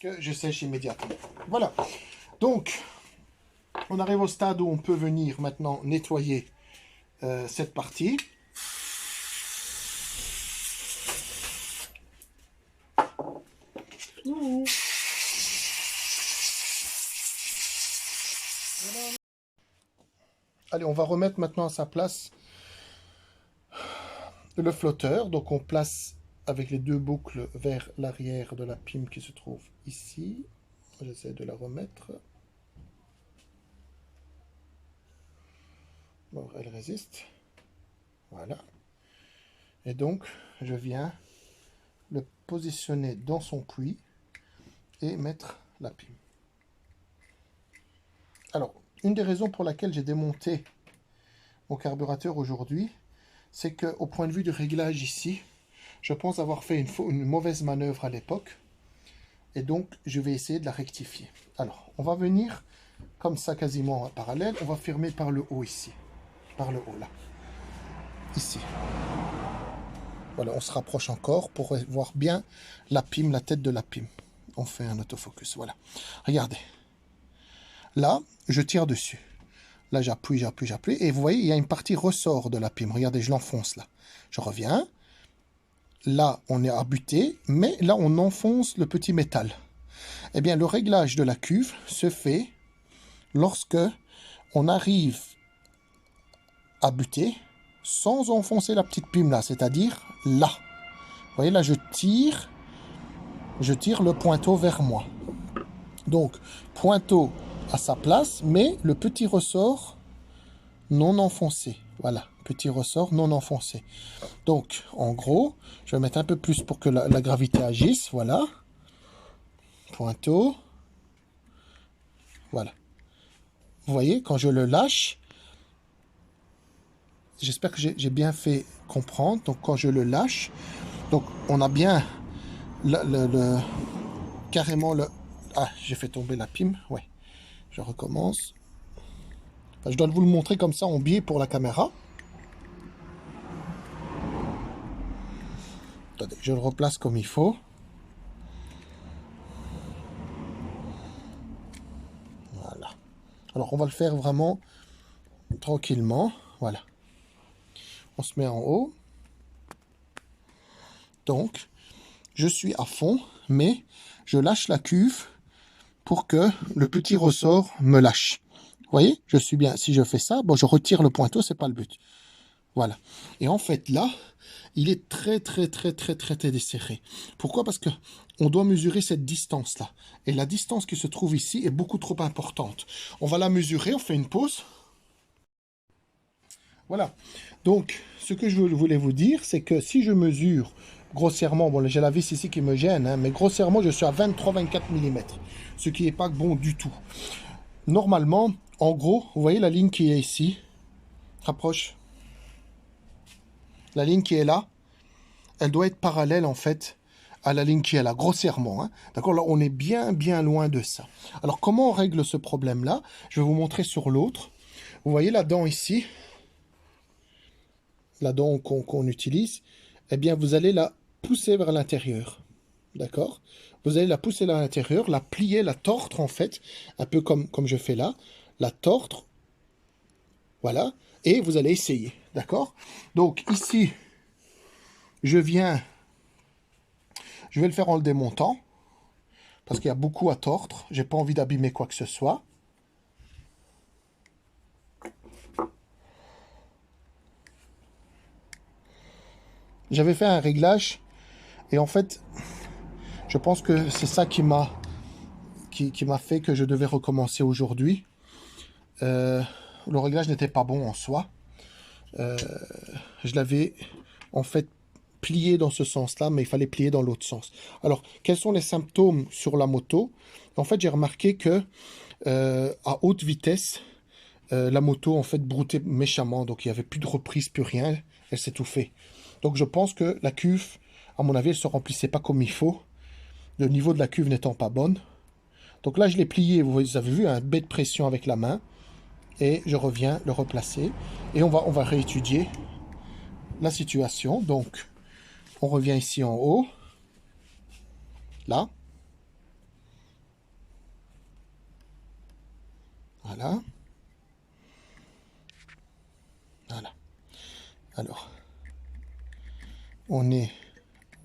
que je sèche immédiatement. Voilà. Donc, on arrive au stade où on peut venir maintenant nettoyer cette partie. Allez, on va remettre maintenant à sa place le flotteur. Donc on place avec les deux boucles vers l'arrière de la pime qui se trouve ici. J'essaie de la remettre. Bon, elle résiste. Voilà. Et donc, je viens le positionner dans son puits et mettre la pime. Alors, une des raisons pour laquelle j'ai démonté mon carburateur aujourd'hui, c'est qu'au point de vue du réglage ici, je pense avoir fait une mauvaise manœuvre à l'époque. Et donc, je vais essayer de la rectifier. Alors, on va venir comme ça, quasiment en parallèle. On va fermer par le haut ici. Par le haut, là. Ici. Voilà, on se rapproche encore pour voir bien la pime, la tête de la pime. On fait un autofocus, voilà. Regardez. Là, je tire dessus. Là, j'appuie. Et vous voyez, il y a une partie ressort de la pime. Regardez, je l'enfonce là. Je reviens. Là, on est à buter, mais là, on enfonce le petit métal. Eh bien, le réglage de la cuve se fait lorsque on arrive à buter sans enfoncer la petite pime là, c'est-à-dire là. Vous voyez, là, je tire le pointeau vers moi. Donc, pointeau à sa place, mais le petit ressort non enfoncé. Voilà, petit ressort non enfoncé. Donc, en gros, je vais mettre un peu plus pour que la gravité agisse. Voilà. Pointeau. Voilà. Vous voyez, quand je le lâche, j'espère que j'ai bien fait comprendre. Donc, quand je le lâche, donc on a bien carrément Ah, j'ai fait tomber la pime. Ouais, je recommence. Enfin, je dois vous le montrer comme ça en biais pour la caméra. Attendez, je le replace comme il faut. Voilà. Alors, on va le faire vraiment tranquillement. Voilà. On se met en haut. Donc, je suis à fond, mais je lâche la cuve pour que le petit ressort me lâche. Vous voyez, je suis bien. Si je fais ça, bon, je retire le pointeau, c'est pas le but. Voilà. Et en fait, là, il est très desserré. Pourquoi? Parce que on doit mesurer cette distance-là. Et la distance qui se trouve ici est beaucoup trop importante. On va la mesurer, on fait une pause. Voilà. Donc, ce que je voulais vous dire, c'est que si je mesure grossièrement, bon, j'ai la vis ici qui me gêne, hein, mais grossièrement, je suis à 23-24 mm, ce qui n'est pas bon du tout. Normalement, en gros, vous voyez la ligne qui est ici, rapproche, la ligne qui est là, elle doit être parallèle en fait à la ligne qui est là, grossièrement. Hein. D'accord, là on est bien loin de ça. Alors comment on règle ce problème-là? Je vais vous montrer sur l'autre. Vous voyez la dent ici, la dent qu'on utilise, eh bien vous allez la pousser vers l'intérieur. D'accord? Vous allez la pousser vers l'intérieur, la plier, la tordre en fait, un peu comme je fais là, la tordre, voilà, et vous allez essayer. D'accord? Donc ici, je vais le faire en le démontant, parce qu'il y a beaucoup à tordre. J'ai pas envie d'abîmer quoi que ce soit. J'avais fait un réglage, et en fait, je pense que c'est ça qui m'a fait que je devais recommencer aujourd'hui. Le réglage n'était pas bon en soi. Je l'avais en fait plié dans ce sens-là, mais il fallait plier dans l'autre sens. Alors, quels sont les symptômes sur la moto? En fait, j'ai remarqué que à haute vitesse, la moto en fait broutait méchamment, donc il n'y avait plus de reprise, plus rien, elle s'étouffait. Donc je pense que la cuve, à mon avis, elle ne se remplissait pas comme il faut, le niveau de la cuve n'étant pas bonne. Donc là, je l'ai plié, vous avez vu, un baie de pression avec la main, et je reviens le replacer, et on va réétudier la situation. Donc, on revient ici en haut, là, voilà, voilà. Alors, on est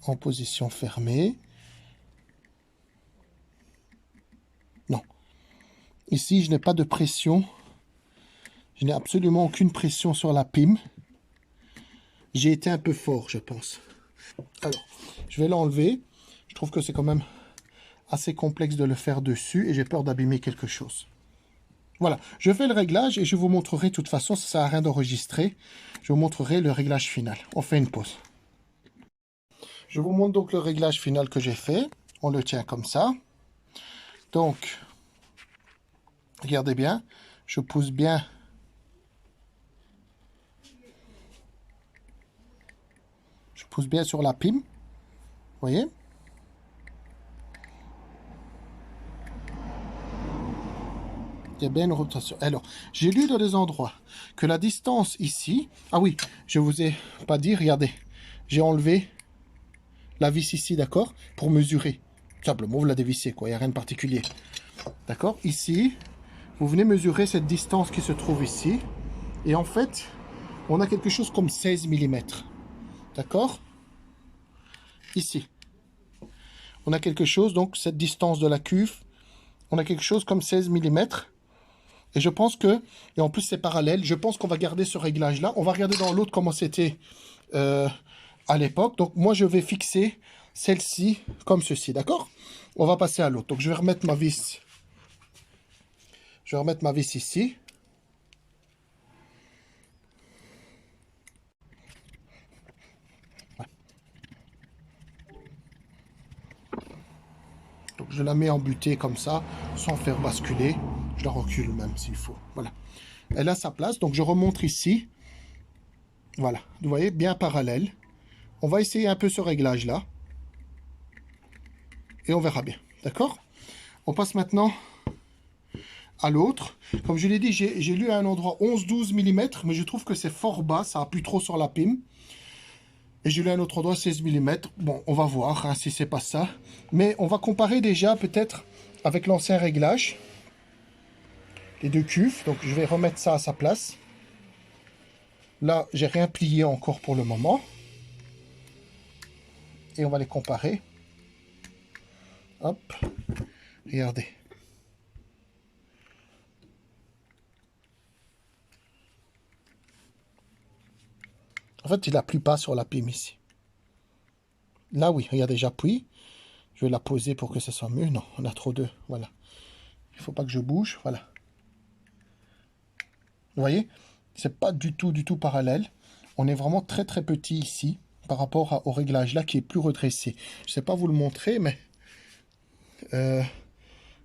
en position fermée. Non. Ici, je n'ai pas de pression. Je n'ai absolument aucune pression sur la pime. J'ai été un peu fort, je pense. Alors, je vais l'enlever. Je trouve que c'est quand même assez complexe de le faire dessus et j'ai peur d'abîmer quelque chose. Voilà, je fais le réglage et je vous montrerai, de toute façon, ça ne sert à rien d'enregistrer. Je vous montrerai le réglage final. On fait une pause. Je vous montre donc le réglage final que j'ai fait. On le tient comme ça. Donc, regardez bien, je pousse bien. Je pousse bien sur la pime. Vous voyez? Il y a bien une rotation. Alors, j'ai lu dans des endroits que la distance ici... Ah oui, je vous ai pas dit, regardez. J'ai enlevé la vis ici, d'accord? Pour mesurer. Simplement, vous la dévissez, quoi. Il n'y a rien de particulier. D'accord? Ici, vous venez mesurer cette distance qui se trouve ici. Et en fait, on a quelque chose comme 16 mm. D'accord? Ici. On a quelque chose, donc, cette distance de la cuve. On a quelque chose comme 16 mm. Et je pense que, et en plus c'est parallèle, je pense qu'on va garder ce réglage-là. On va regarder dans l'autre comment c'était à l'époque. Donc moi je vais fixer celle-ci comme ceci, d'accord? On va passer à l'autre. Donc je vais remettre ma vis. Je vais remettre ma vis ici. Donc je la mets en butée comme ça, sans faire basculer. Je la recule même s'il faut. Voilà. Elle a sa place. Donc je remonte ici. Voilà. Vous voyez, bien parallèle. On va essayer un peu ce réglage-là. Et on verra bien. D'accord? On passe maintenant à l'autre. Comme je l'ai dit, j'ai lu à un endroit 11-12 mm, mais je trouve que c'est fort bas, ça appuie trop sur la pime. Et j'ai lu à un autre endroit 16 mm. Bon, on va voir hein, si c'est pas ça. Mais on va comparer déjà peut-être avec l'ancien réglage. Les deux cuves. Donc je vais remettre ça à sa place. Là, j'ai rien plié encore pour le moment. Et on va les comparer. Hop. Regardez. En fait, il n'appuie pas sur la pime ici. Là, oui, regardez, j'appuie. Je vais la poser pour que ça soit mieux. Non, on a trop de... Voilà. Il ne faut pas que je bouge. Voilà. Vous voyez? C'est pas du tout parallèle. On est vraiment très petit ici par rapport au réglage là qui est plus redressé. Je ne sais pas vous le montrer, mais...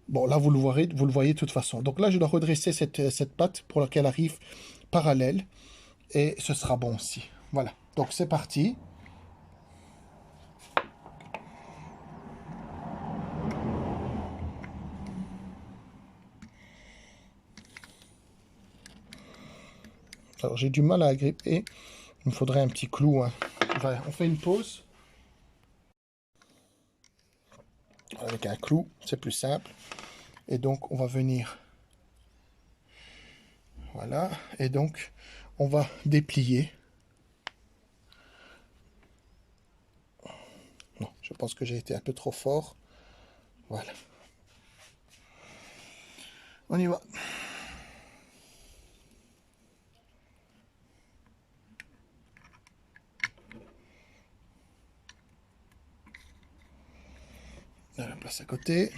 bon, là, vous le voyez de toute façon. Donc là, je dois redresser cette patte pour laquelle arrive parallèle. Et ce sera bon aussi. Voilà. Donc, c'est parti. Alors, j'ai du mal à agripper. Il me faudrait un petit clou. Hein. On fait une pause. Avec un clou, c'est plus simple. Et donc, on va venir... Voilà. Et donc, on va déplier. Non, je pense que j'ai été un peu trop fort. Voilà. On y va. On la place à côté.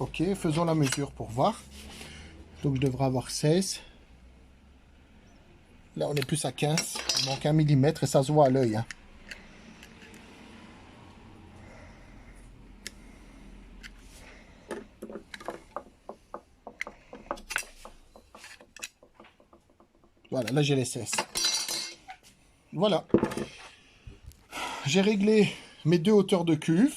Ok, faisons la mesure pour voir. Donc je devrais avoir 16. Là on est plus à 15. Il manque 1 mm et ça se voit à l'œil. Hein. Voilà, là j'ai les 16. Voilà. J'ai réglé mes deux hauteurs de cuve.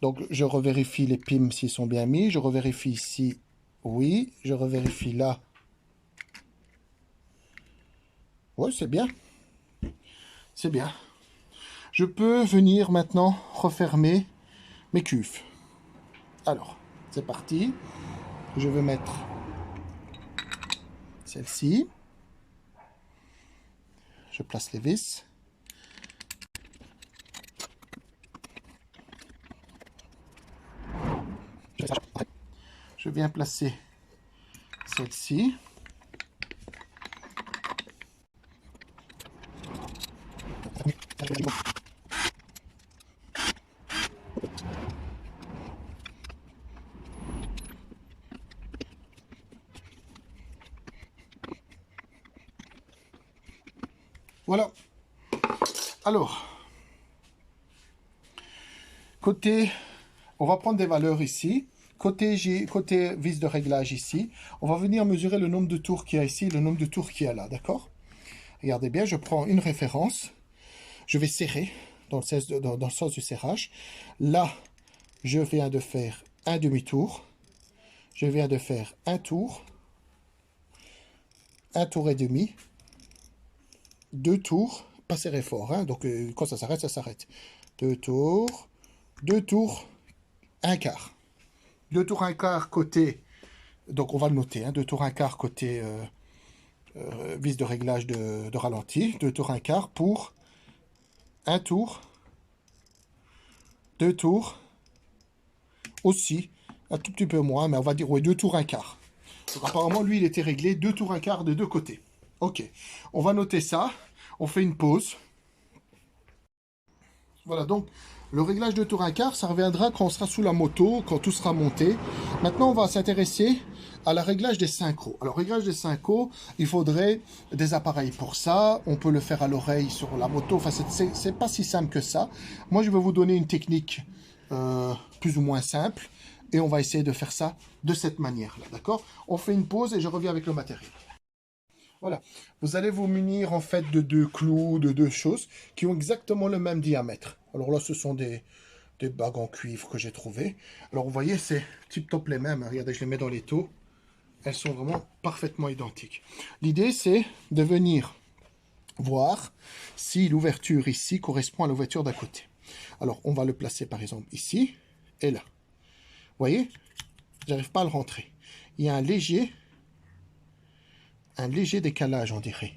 Donc je revérifie les pimes s'ils sont bien mis. Je revérifie ici. Oui. Je revérifie là. Oui, c'est bien. C'est bien. Je peux venir maintenant refermer mes cuves. Alors, c'est parti. Je vais mettre celle-ci. Je place les vis. Je viens placer celle-ci. Voilà. Alors, côté, on va prendre des valeurs ici. Côté vis de réglage ici, on va venir mesurer le nombre de tours qu'il y a ici et le nombre de tours qu'il y a là, d'accord? Regardez bien, je prends une référence. Je vais serrer dans le sens du serrage. Là, je viens de faire un demi-tour. Je viens de faire un tour et demi. 2 tours, pas serré fort, hein, donc quand ça s'arrête, ça s'arrête. 2 tours, 2 tours, un quart. 2 tours, un quart côté, donc on va le noter, hein, 2 tours, un quart côté vis de réglage de ralenti, 2 tours, un quart pour un tour, 2 tours, aussi, un tout petit peu moins, mais on va dire, ouais, 2 tours, un quart. Donc apparemment, lui, il était réglé 2 tours, un quart de deux côtés. Ok, on va noter ça. On fait une pause. Voilà, donc le réglage de tour un quart, ça reviendra quand on sera sous la moto, quand tout sera monté. Maintenant, on va s'intéresser à la réglage des synchros. Alors, réglage des synchros, il faudrait des appareils pour ça. On peut le faire à l'oreille sur la moto. Enfin, c'est pas si simple que ça. Moi, je vais vous donner une technique plus ou moins simple. Et on va essayer de faire ça de cette manière-là, d'accord? On fait une pause et je reviens avec le matériel. Voilà. Vous allez vous munir en fait de deux clous, de deux choses qui ont exactement le même diamètre. Alors là, ce sont des bagues en cuivre que j'ai trouvées. Alors vous voyez, c'est tip top les mêmes. Regardez, je les mets dans les taux. Elles sont vraiment parfaitement identiques. L'idée, c'est de venir voir si l'ouverture ici correspond à l'ouverture d'à côté. Alors, on va le placer par exemple ici et là. Vous voyez, j'arrive pas à le rentrer. Il y a un léger décalage, on dirait.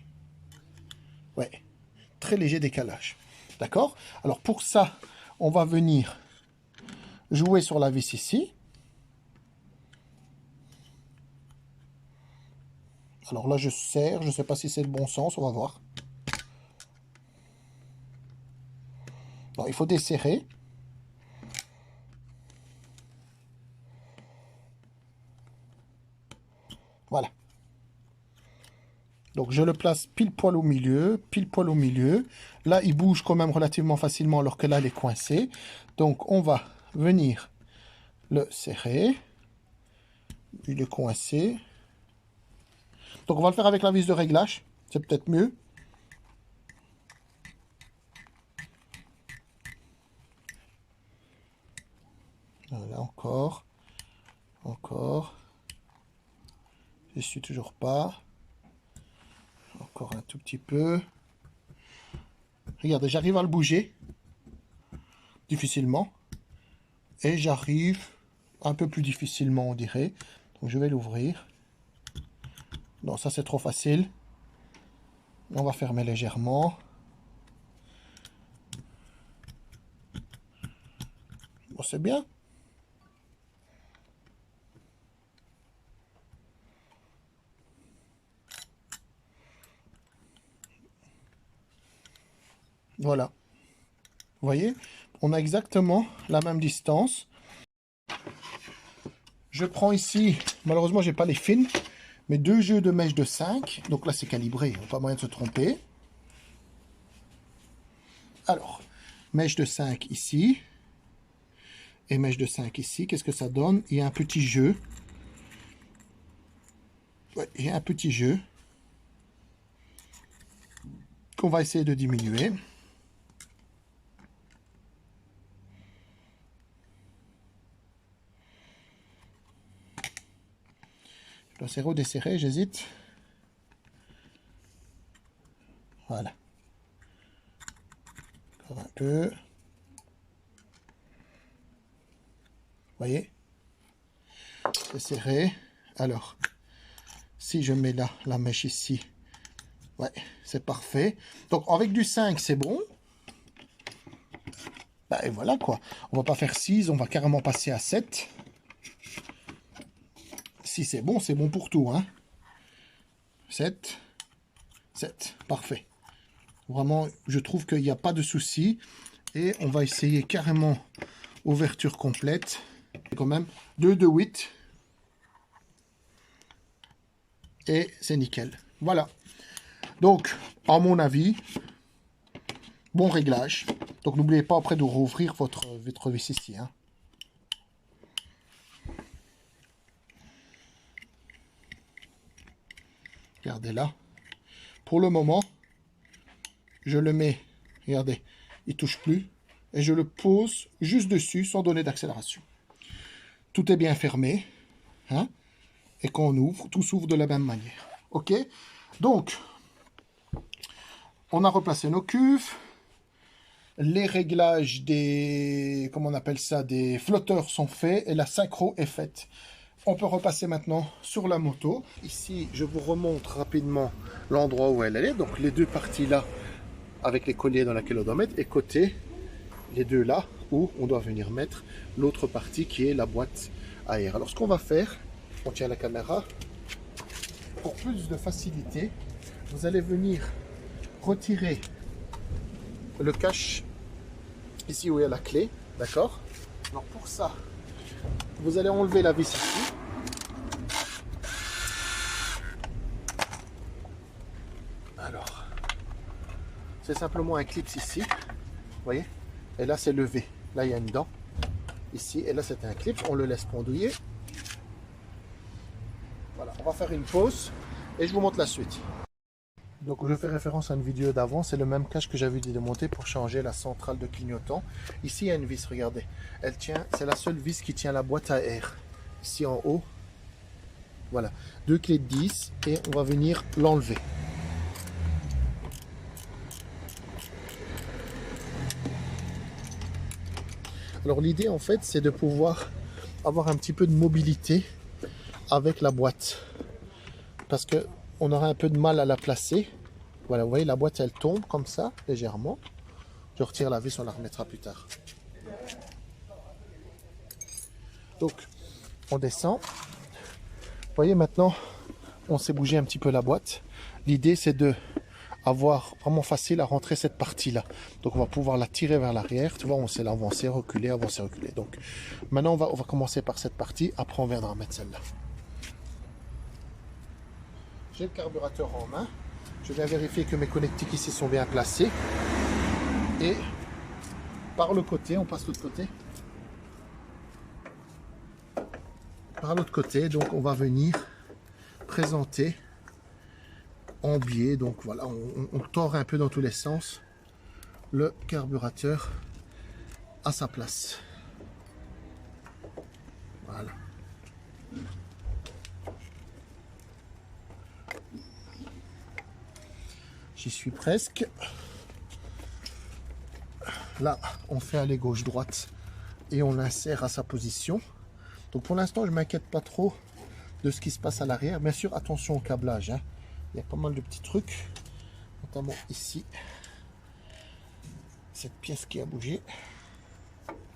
Ouais, très léger décalage. D'accord? Alors pour ça, on va venir jouer sur la vis ici. Alors là, je serre. Je ne sais pas si c'est le bon sens. On va voir. Non, il faut desserrer. Voilà. Donc je le place pile poil au milieu, pile poil au milieu. Là, il bouge quand même relativement facilement alors que là, il est coincé. Donc on va venir le serrer. Il est coincé. Donc on va le faire avec la vis de réglage. C'est peut-être mieux. Voilà, encore. Encore. Je suis toujours pas. Encore un tout petit peu. Regardez, j'arrive à le bouger. Difficilement. Et j'arrive un peu plus difficilement, on dirait. Donc je vais l'ouvrir. Non, ça c'est trop facile. On va fermer légèrement. Bon, c'est bien. Voilà. Vous voyez, on a exactement la même distance. Je prends ici, malheureusement, j'ai pas les fines, mais deux jeux de mèche de 5. Donc là, c'est calibré, pas moyen de se tromper. Alors, mèche de 5 ici. Et mèche de 5 ici. Qu'est-ce que ça donne? Il y a un petit jeu. Ouais, il y a un petit jeu qu'on va essayer de diminuer. Je dois serrer ou desserrer, j'hésite. Voilà. Encore un peu. Vous voyez? C'est serré. Alors, si je mets là la mèche ici, ouais, c'est parfait. Donc avec du 5, c'est bon. Bah, et voilà quoi. On va pas faire 6, on va carrément passer à 7. Si c'est bon pour tout. Hein. 7. 7. Parfait. Vraiment, je trouve qu'il n'y a pas de souci. Et on va essayer carrément ouverture complète. Quand même 2 de 8. Et c'est nickel. Voilà. Donc, à mon avis, bon réglage. Donc, n'oubliez pas après de rouvrir votre vis ici. Hein. Regardez là. Pour le moment, je le mets, regardez, il ne touche plus. Et je le pose juste dessus sans donner d'accélération. Tout est bien fermé. Hein, et quand on ouvre, tout s'ouvre de la même manière. Ok. Donc, on a replacé nos cuves. Les réglages des, comment on appelle ça, des flotteurs sont faits et la synchro est faite. On peut repasser maintenant sur la moto. Ici, je vous remontre rapidement l'endroit où elle est. Donc, les deux parties là, avec les colliers dans laquelle on doit mettre, et côté, les deux là, où on doit venir mettre l'autre partie qui est la boîte à air. Alors, ce qu'on va faire, on tient la caméra. Pour plus de facilité, vous allez venir retirer le cache ici où il y a la clé, d'accord? Alors pour ça, vous allez enlever la vis ici. Alors, c'est simplement un clip ici, vous voyez? Et là c'est levé, là il y a une dent, ici, et là c'est un clip, on le laisse pendouiller. Voilà, on va faire une pause et je vous montre la suite. Donc je fais référence à une vidéo d'avant, c'est le même cache que j'avais dû démonter pour changer la centrale de clignotant. Ici il y a une vis, regardez. Elle tient, c'est la seule vis qui tient la boîte à air. Ici en haut. Voilà. 2 clés de 10 et on va venir l'enlever. Alors l'idée en fait c'est de pouvoir avoir un petit peu de mobilité avec la boîte. Parce que on aura un peu de mal à la placer. Voilà, vous voyez la boîte elle tombe comme ça, légèrement. Je retire la vis, on la remettra plus tard. Donc, on descend. Vous voyez maintenant, on s'est bougé un petit peu la boîte. L'idée c'est de avoir vraiment facile à rentrer cette partie-là. Donc on va pouvoir la tirer vers l'arrière. Tu vois, on sait l'avancer, reculer, avancer, reculer. Donc maintenant on va commencer par cette partie. Après on viendra mettre celle-là. J'ai le carburateur en main. Je viens vérifier que mes connectiques ici sont bien placés. Et par le côté, on passe de l'autre côté. Par l'autre côté, donc on va venir présenter en biais. Donc voilà, on tord un peu dans tous les sens le carburateur à sa place. Voilà. J'y suis presque. Là, on fait aller gauche-droite et on l'insère à sa position. Donc pour l'instant, je ne m'inquiète pas trop de ce qui se passe à l'arrière. Bien sûr, attention au câblage, hein. Il y a pas mal de petits trucs, notamment ici. Cette pièce qui a bougé.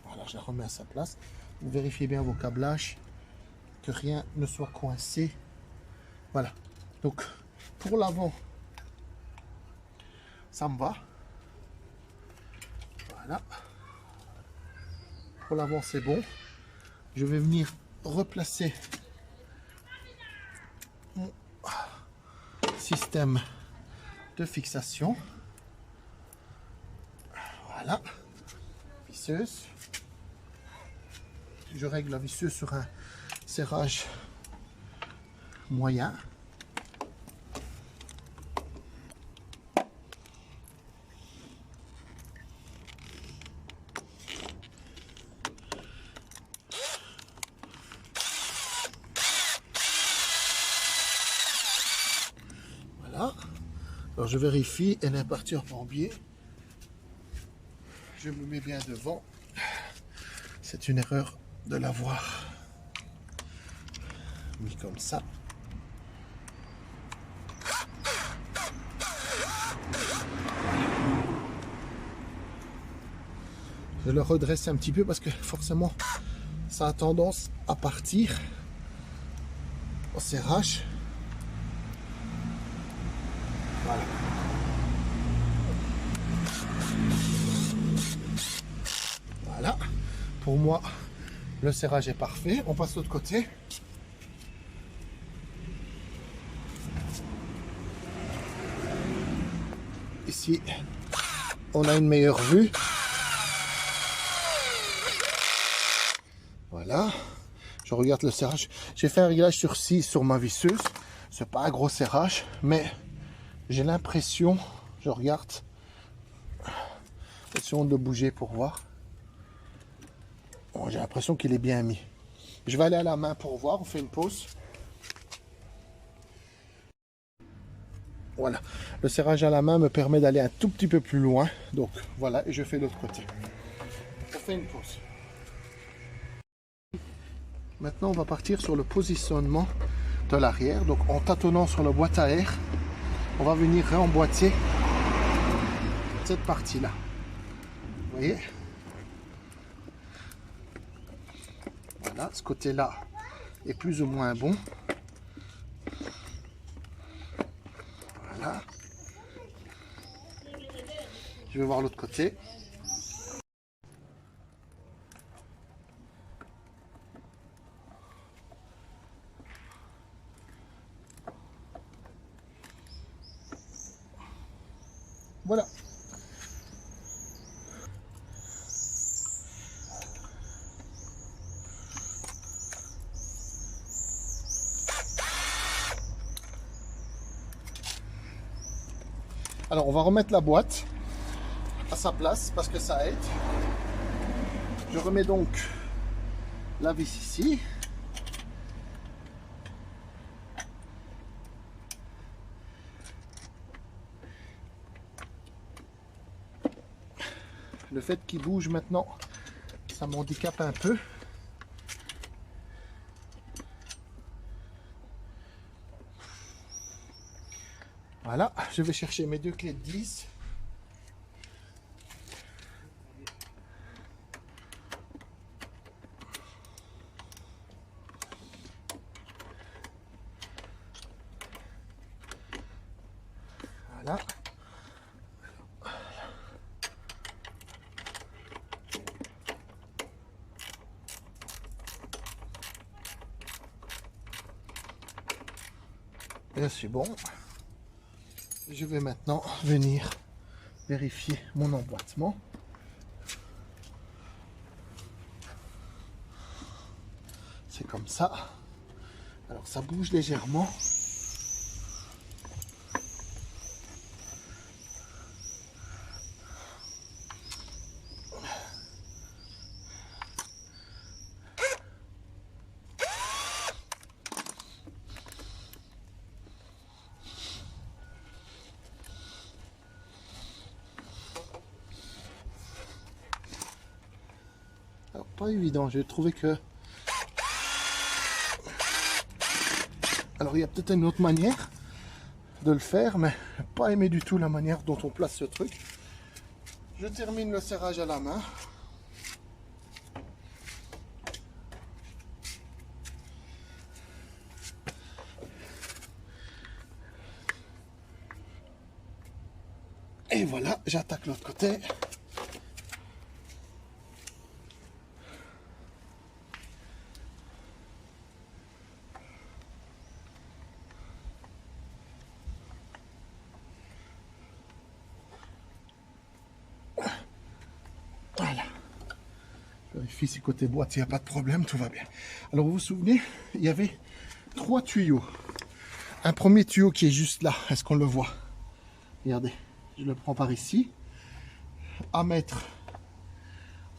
Voilà, je la remets à sa place. Vous vérifiez bien vos câblages, que rien ne soit coincé. Voilà. Donc pour l'avant, ça me va. Voilà. Pour l'avant, c'est bon. Je vais venir replacer mon système de fixation. Voilà. Visseuse. Je règle la visseuse sur un serrage moyen. Alors je vérifie, elle est partie en biais. Je me mets bien devant. C'est une erreur de l'avoir mis comme ça. Je le redresse un petit peu parce que forcément ça a tendance à partir au serrage. Voilà. Voilà. Pour moi, le serrage est parfait. On passe de l'autre côté. Ici, on a une meilleure vue. Voilà. Je regarde le serrage. J'ai fait un réglage sur 6 sur ma visseuse. C'est pas un gros serrage, mais j'ai l'impression, je regarde, essayons de bouger pour voir. Bon, j'ai l'impression qu'il est bien mis. Je vais aller à la main pour voir, on fait une pause. Voilà, le serrage à la main me permet d'aller un tout petit peu plus loin. Donc voilà, et je fais l'autre côté. On fait une pause. Maintenant, on va partir sur le positionnement de l'arrière. Donc en tâtonnant sur la boîte à air, on va venir réemboîter cette partie-là. Vous voyez? Voilà, ce côté-là est plus ou moins bon. Voilà. Je vais voir l'autre côté. Voilà. Alors on va remettre la boîte à sa place parce que ça aide. Je remets donc la vis ici. Le fait qu'il bouge maintenant, ça m'handicape un peu. Voilà, je vais chercher mes deux clés de 10. Voilà. Et c'est bon. Je vais maintenant venir vérifier mon emboîtement. C'est comme ça. Alors ça bouge légèrement. Alors pas évident, j'ai trouvé que... Alors il y a peut-être une autre manière de le faire, mais pas aimé du tout la manière dont on place ce truc. Je termine le serrage à la main. Et voilà, j'attaque l'autre côté. Voilà. Je vérifie si côté boîte, il n'y a pas de problème, tout va bien. Alors vous vous souvenez, il y avait 3 tuyaux. Un premier tuyau qui est juste là, est-ce qu'on le voit? Regardez, je le prends par ici. À mettre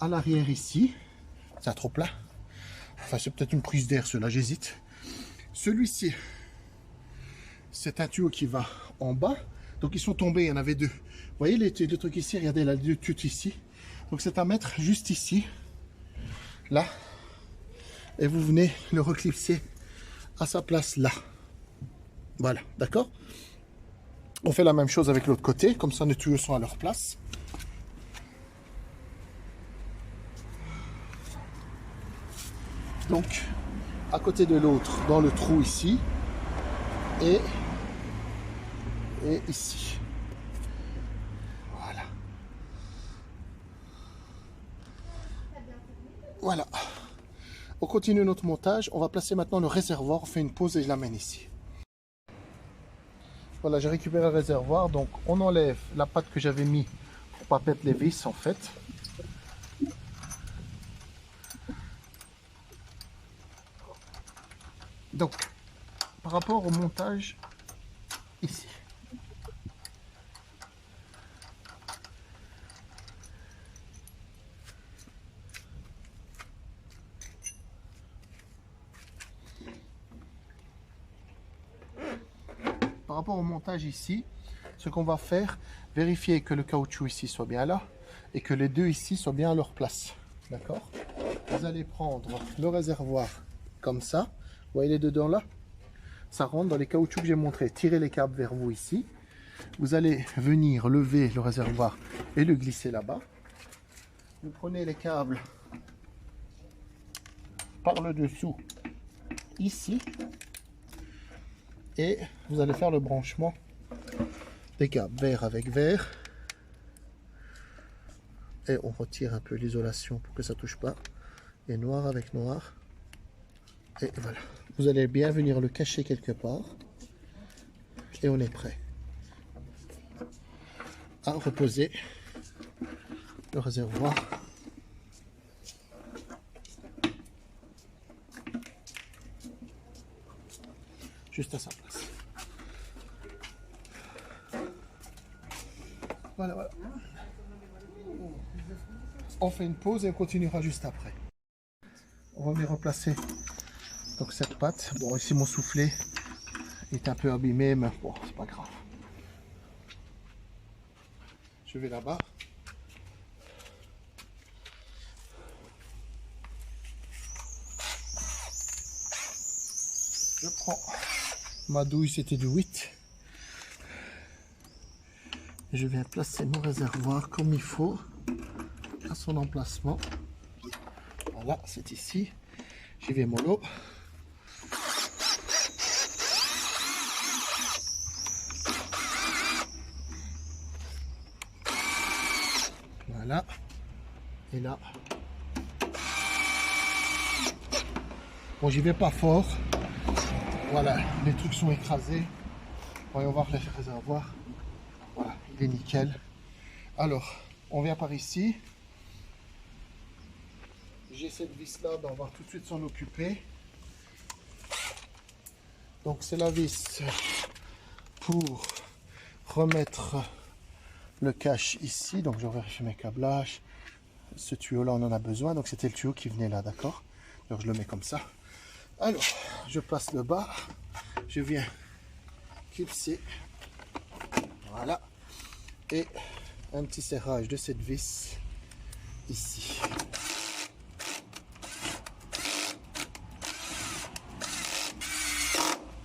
à l'arrière ici. C'est trop plat. Enfin, c'est peut-être une prise d'air, cela, j'hésite. Celui-ci, c'est un tuyau qui va en bas. Donc ils sont tombés, il y en avait 2. Vous voyez les deux trucs ici, regardez la deux tuyaux ici. Donc c'est à mettre juste ici, là. Et vous venez le reclipser à sa place là. Voilà, d'accord? On fait la même chose avec l'autre côté, comme ça les tuyaux sont à leur place. Donc, à côté de l'autre, dans le trou ici, et ici. Voilà. Voilà. On continue notre montage. On va placer maintenant le réservoir. On fait une pause et je l'amène ici. Voilà, j'ai récupéré le réservoir. Donc, on enlève la patte que j'avais mis pour pas perdre les vis en fait. Donc, par rapport au montage ici. Par rapport au montage ici, ce qu'on va faire, vérifier que le caoutchouc ici soit bien là et que les deux ici soient bien à leur place. D'accord? Vous allez prendre le réservoir comme ça. Vous voyez les deux dents là? Ça rentre dans les caoutchoucs que j'ai montré. Tirez les câbles vers vous ici. Vous allez venir lever le réservoir et le glisser là-bas. Vous prenez les câbles par le dessous ici. Et vous allez faire le branchement des câbles vert avec vert. Et on retire un peu l'isolation pour que ça ne touche pas. Et noir avec noir. Et voilà. Vous allez bien venir le cacher quelque part. Et on est prêt à reposer le réservoir. Juste à sa place. Voilà, voilà. On fait une pause et on continuera juste après. On va venir replacer donc cette pâte. Bon, ici mon soufflet est un peu abîmé, mais bon, c'est pas grave. Je vais là-bas. Je prends ma douille, c'était du 8. Et je viens placer mon réservoir comme il faut à son emplacement. Voilà, c'est ici. J'y vais mollo. Voilà. Et là. Bon, j'y vais pas fort. Voilà, les trucs sont écrasés. Voyons voir les réservoirs. Voilà, il est nickel. Alors, on vient par ici. J'ai cette vis là, ben on va tout de suite s'en occuper. Donc c'est la vis pour remettre le cache ici. Donc je vérifie mes câblages. Ce tuyau là on en a besoin, donc c'était le tuyau qui venait là, d'accord. Donc je le mets comme ça. Alors je place le bas, je viens clipser, voilà, et un petit serrage de cette vis ici.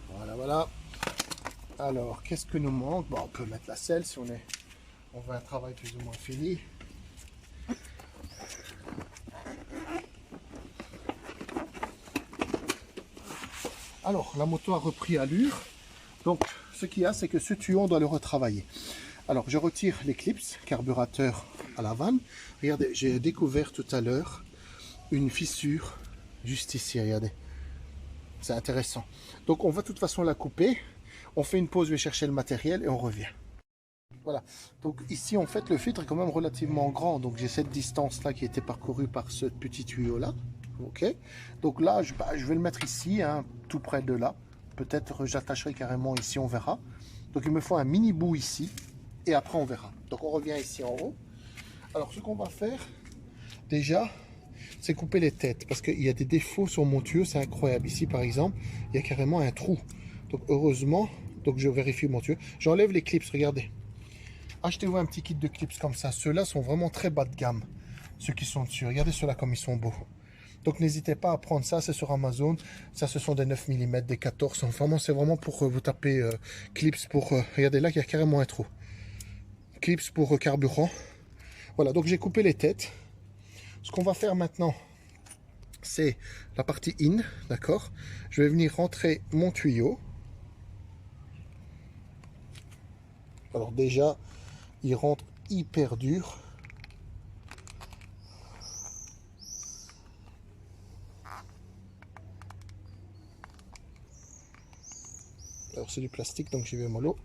Voilà, voilà. Alors qu'est-ce que nous manque? Bon, on peut mettre la selle si on veut un travail plus ou moins fini. Alors, la moto a repris allure. Donc, ce qu'il y a, c'est que ce tuyau, on doit le retravailler. Alors, je retire les clips, carburateur à la vanne. Regardez, j'ai découvert tout à l'heure une fissure juste ici, regardez. C'est intéressant. Donc, on va de toute façon la couper. On fait une pause, je vais chercher le matériel et on revient. Voilà. Donc, ici, en fait, le filtre est quand même relativement grand. Donc, j'ai cette distance-là qui a été parcourue par ce petit tuyau-là. Ok, donc là je vais le mettre ici, hein, tout près de là. Peut-être j'attacherai carrément ici, on verra. Donc il me faut un mini bout ici et après on verra. Donc on revient ici en haut. Alors ce qu'on va faire déjà, c'est couper les têtes parce qu'il y a des défauts sur mon tuyau, c'est incroyable. Ici par exemple, il y a carrément un trou. Donc heureusement, donc je vérifie mon tuyau. J'enlève les clips, regardez. Achetez-vous un petit kit de clips comme ça. Ceux-là sont vraiment très bas de gamme. Ceux qui sont dessus, regardez ceux-là comme ils sont beaux. Donc n'hésitez pas à prendre ça, c'est sur Amazon. Ça, ce sont des 9 mm, des 14. Enfin, c'est vraiment pour vous taper clips pour... regardez là, il y a carrément un trou. Clips pour carburant. Voilà, donc j'ai coupé les têtes. Ce qu'on va faire maintenant, c'est la partie in, d'accord. Je vais venir rentrer mon tuyau. Alors déjà, il rentre hyper dur. Alors c'est du plastique, donc j'y vais mollo.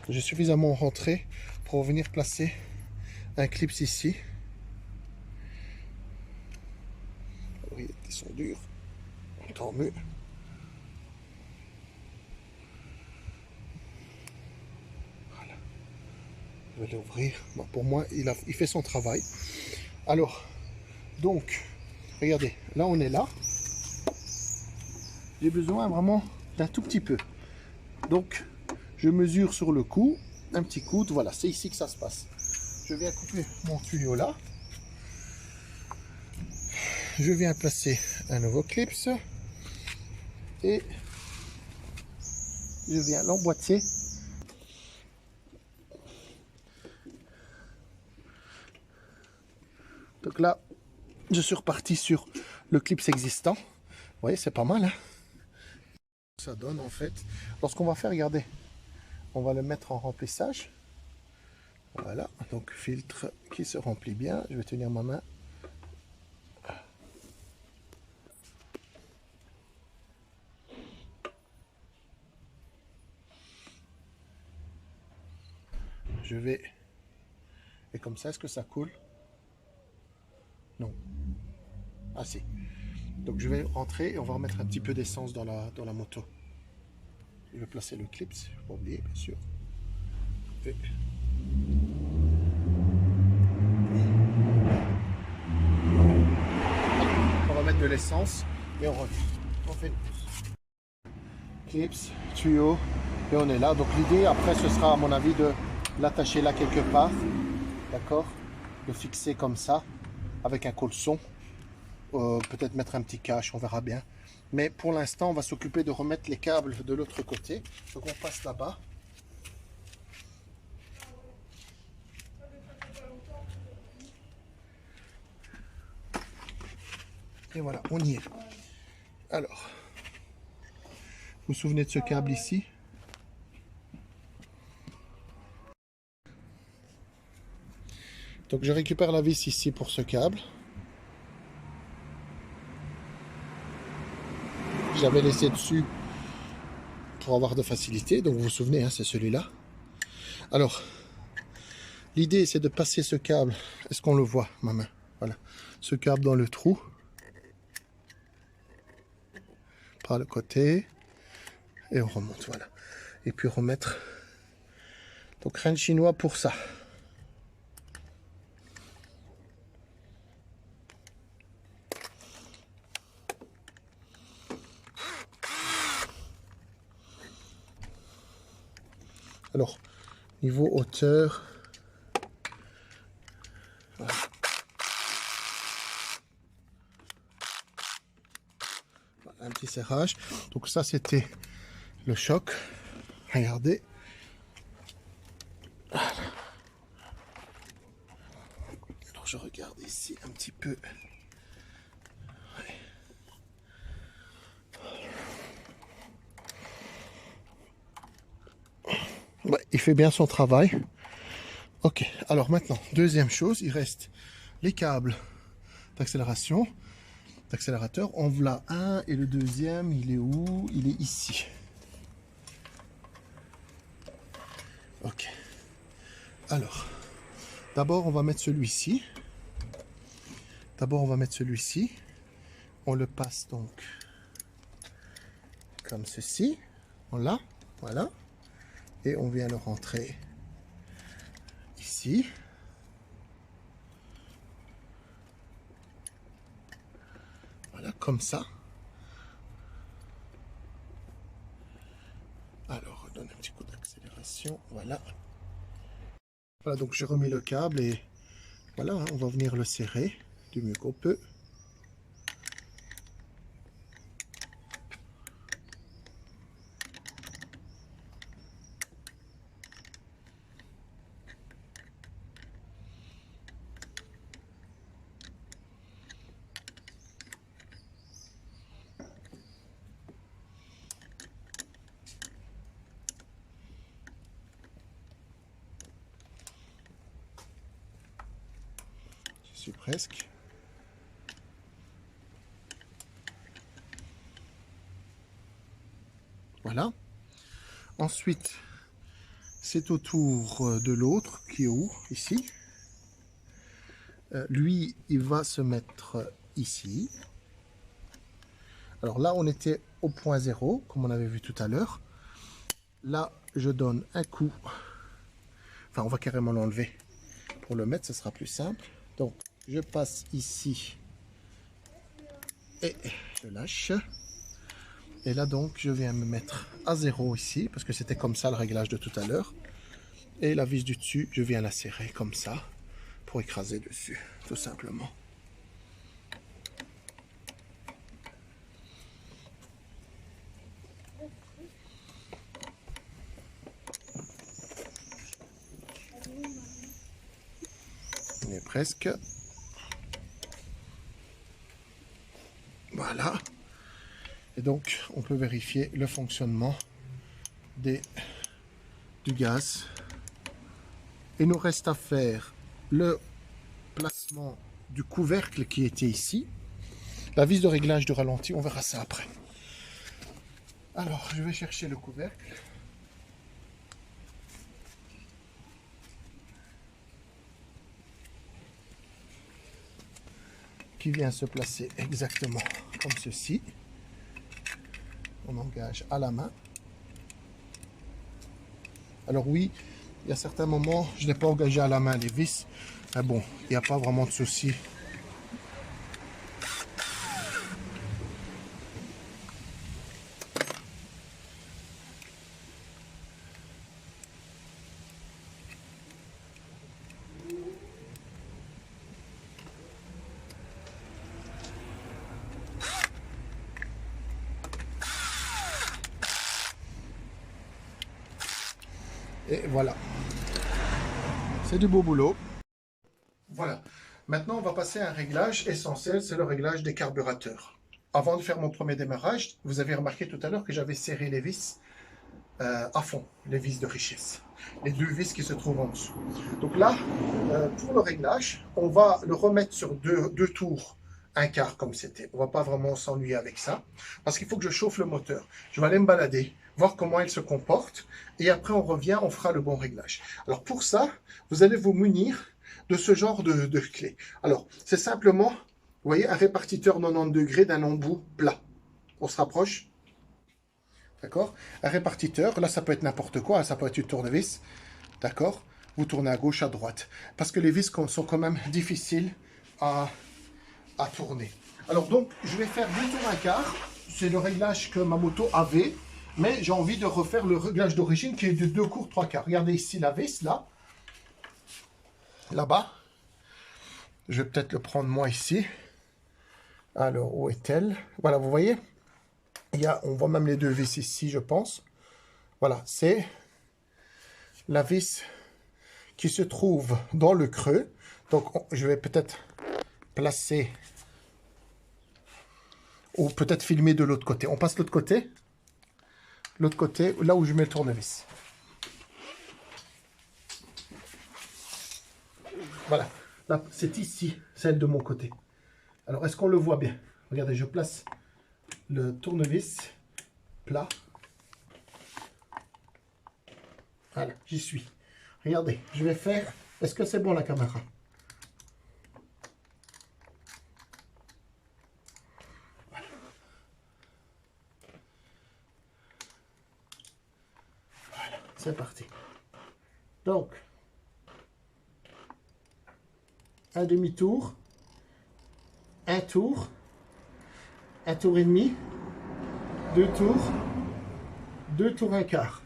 J'ai suffisamment rentré pour venir placer un clip ici. Oui, ils sont durs. Tant mieux. Voilà. Je vais l'ouvrir. Bon, pour moi, il fait son travail. Alors, donc, regardez, là on est là. J'ai besoin vraiment d'un tout petit peu. Donc, je mesure sur le cou, un petit coude. Voilà, c'est ici que ça se passe. Je viens couper mon tuyau là. Je viens placer un nouveau clips. Et je viens l'emboîter. Donc là, je suis reparti sur le clips existant. Vous voyez, c'est pas mal, hein? Ça donne en fait. Lorsqu'on va faire, regardez, on va le mettre en remplissage. Voilà, donc filtre qui se remplit bien. Je vais tenir ma main. Je vais... Et comme ça, est-ce que ça coule? Non. Ah si. Donc je vais rentrer et on va remettre un petit peu d'essence dans la moto. Je vais placer le clip, faut pas oublier bien sûr. Et... on va mettre de l'essence et on revient. On fait une pause. Clips, tuyau, et on est là. Donc l'idée après ce sera à mon avis de l'attacher là quelque part. D'accord? De fixer comme ça avec un colson. Peut-être mettre un petit cache, on verra bien. Mais pour l'instant, on va s'occuper de remettre les câbles de l'autre côté. Donc on passe là-bas. Et voilà, on y est. Alors, vous vous souvenez de ce câble ici? Donc je récupère la vis ici pour ce câble. J'avais laissé dessus pour avoir de facilité. Donc vous vous souvenez, hein, c'est celui-là. Alors, l'idée c'est de passer ce câble. Est-ce qu'on le voit, ma main? Voilà. Ce câble dans le trou. Par le côté. Et on remonte, voilà. Et puis remettre. Donc rien de chinois pour ça. Alors, niveau hauteur, voilà. Voilà, un petit serrage. Donc ça, c'était le choc. Regardez. Voilà. Alors, je regarde ici un petit peu. Ouais, il fait bien son travail. Ok, alors maintenant, deuxième chose, il reste les câbles d'accélération, d'accélérateur. On voit un et le deuxième, il est où? Il est ici. Ok. Alors, d'abord, on va mettre celui-ci. On le passe donc comme ceci. On l'a, voilà. Et on vient le rentrer ici. Voilà, comme ça. Alors, on donne un petit coup d'accélération. Voilà. Voilà, donc j'ai remis le câble et voilà, hein, on va venir le serrer du mieux qu'on peut. Je suis presque. Voilà. Ensuite, c'est au tour de l'autre qui est où? Ici. Lui, il va se mettre ici. Alors là, on était au point 0, comme on avait vu tout à l'heure. Là, je donne un coup. Enfin, on va carrément l'enlever. Pour le mettre, ce sera plus simple. Donc, je passe ici. Et je lâche. Et là, donc, je viens me mettre à 0 ici, parce que c'était comme ça le réglage de tout à l'heure. Et la vis du dessus, je viens la serrer comme ça, pour écraser dessus, tout simplement. On est presque. Voilà. Et donc, on peut vérifier le fonctionnement du gaz. Il nous reste à faire le placement du couvercle qui était ici. La vis de réglage de ralenti, on verra ça après. Alors, je vais chercher le couvercle. qui vient se placer exactement comme ceci. On engage à la main. Alors oui, il y a certains moments, je n'ai pas engagé à la main les vis, mais bon, il n'y a pas vraiment de souci. Et voilà, c'est du beau boulot. Voilà, maintenant on va passer à un réglage essentiel, c'est le réglage des carburateurs. Avant de faire mon premier démarrage, vous avez remarqué tout à l'heure que j'avais serré les vis à fond, les vis de richesse, les deux vis qui se trouvent en dessous. Donc là, pour le réglage, on va le remettre sur deux tours, un quart comme c'était. On va pas vraiment s'ennuyer avec ça, parce qu'il faut que je chauffe le moteur. Je vais aller me balader, voir comment il se comporte, et après on revient, on fera le bon réglage. Alors pour ça, vous allez vous munir de ce genre de clé. Alors, c'est simplement, vous voyez, un répartiteur 90 degrés d'un embout plat. On se rapproche. D'accord? Un répartiteur, là ça peut être n'importe quoi, ça peut être une tournevis. D'accord? Vous tournez à gauche, à droite. Parce que les vis sont quand même difficiles à tourner. Alors donc, je vais faire 2 tours un quart. C'est le réglage que ma moto avait. Mais j'ai envie de refaire le réglage d'origine qui est de 2 cours 3 quarts. Regardez ici la vis, là. Là-bas. Je vais peut-être le prendre moi ici. Alors, où est-elle? Voilà, vous voyez? On voit même les 2 vis ici, je pense. Voilà, c'est la vis qui se trouve dans le creux. Donc, je vais peut-être placer ou peut-être filmer de l'autre côté. On passe l'autre côté. L'autre côté, là où je mets le tournevis. Voilà, là, c'est ici, celle de mon côté. Alors, est-ce qu'on le voit bien? Regardez, je place le tournevis plat. Voilà, j'y suis. Regardez, je vais faire... Est-ce que c'est bon la caméra? Voilà. Voilà, c'est parti. Donc, un demi-tour, un tour et demi, 2 tours, 2 tours un quart.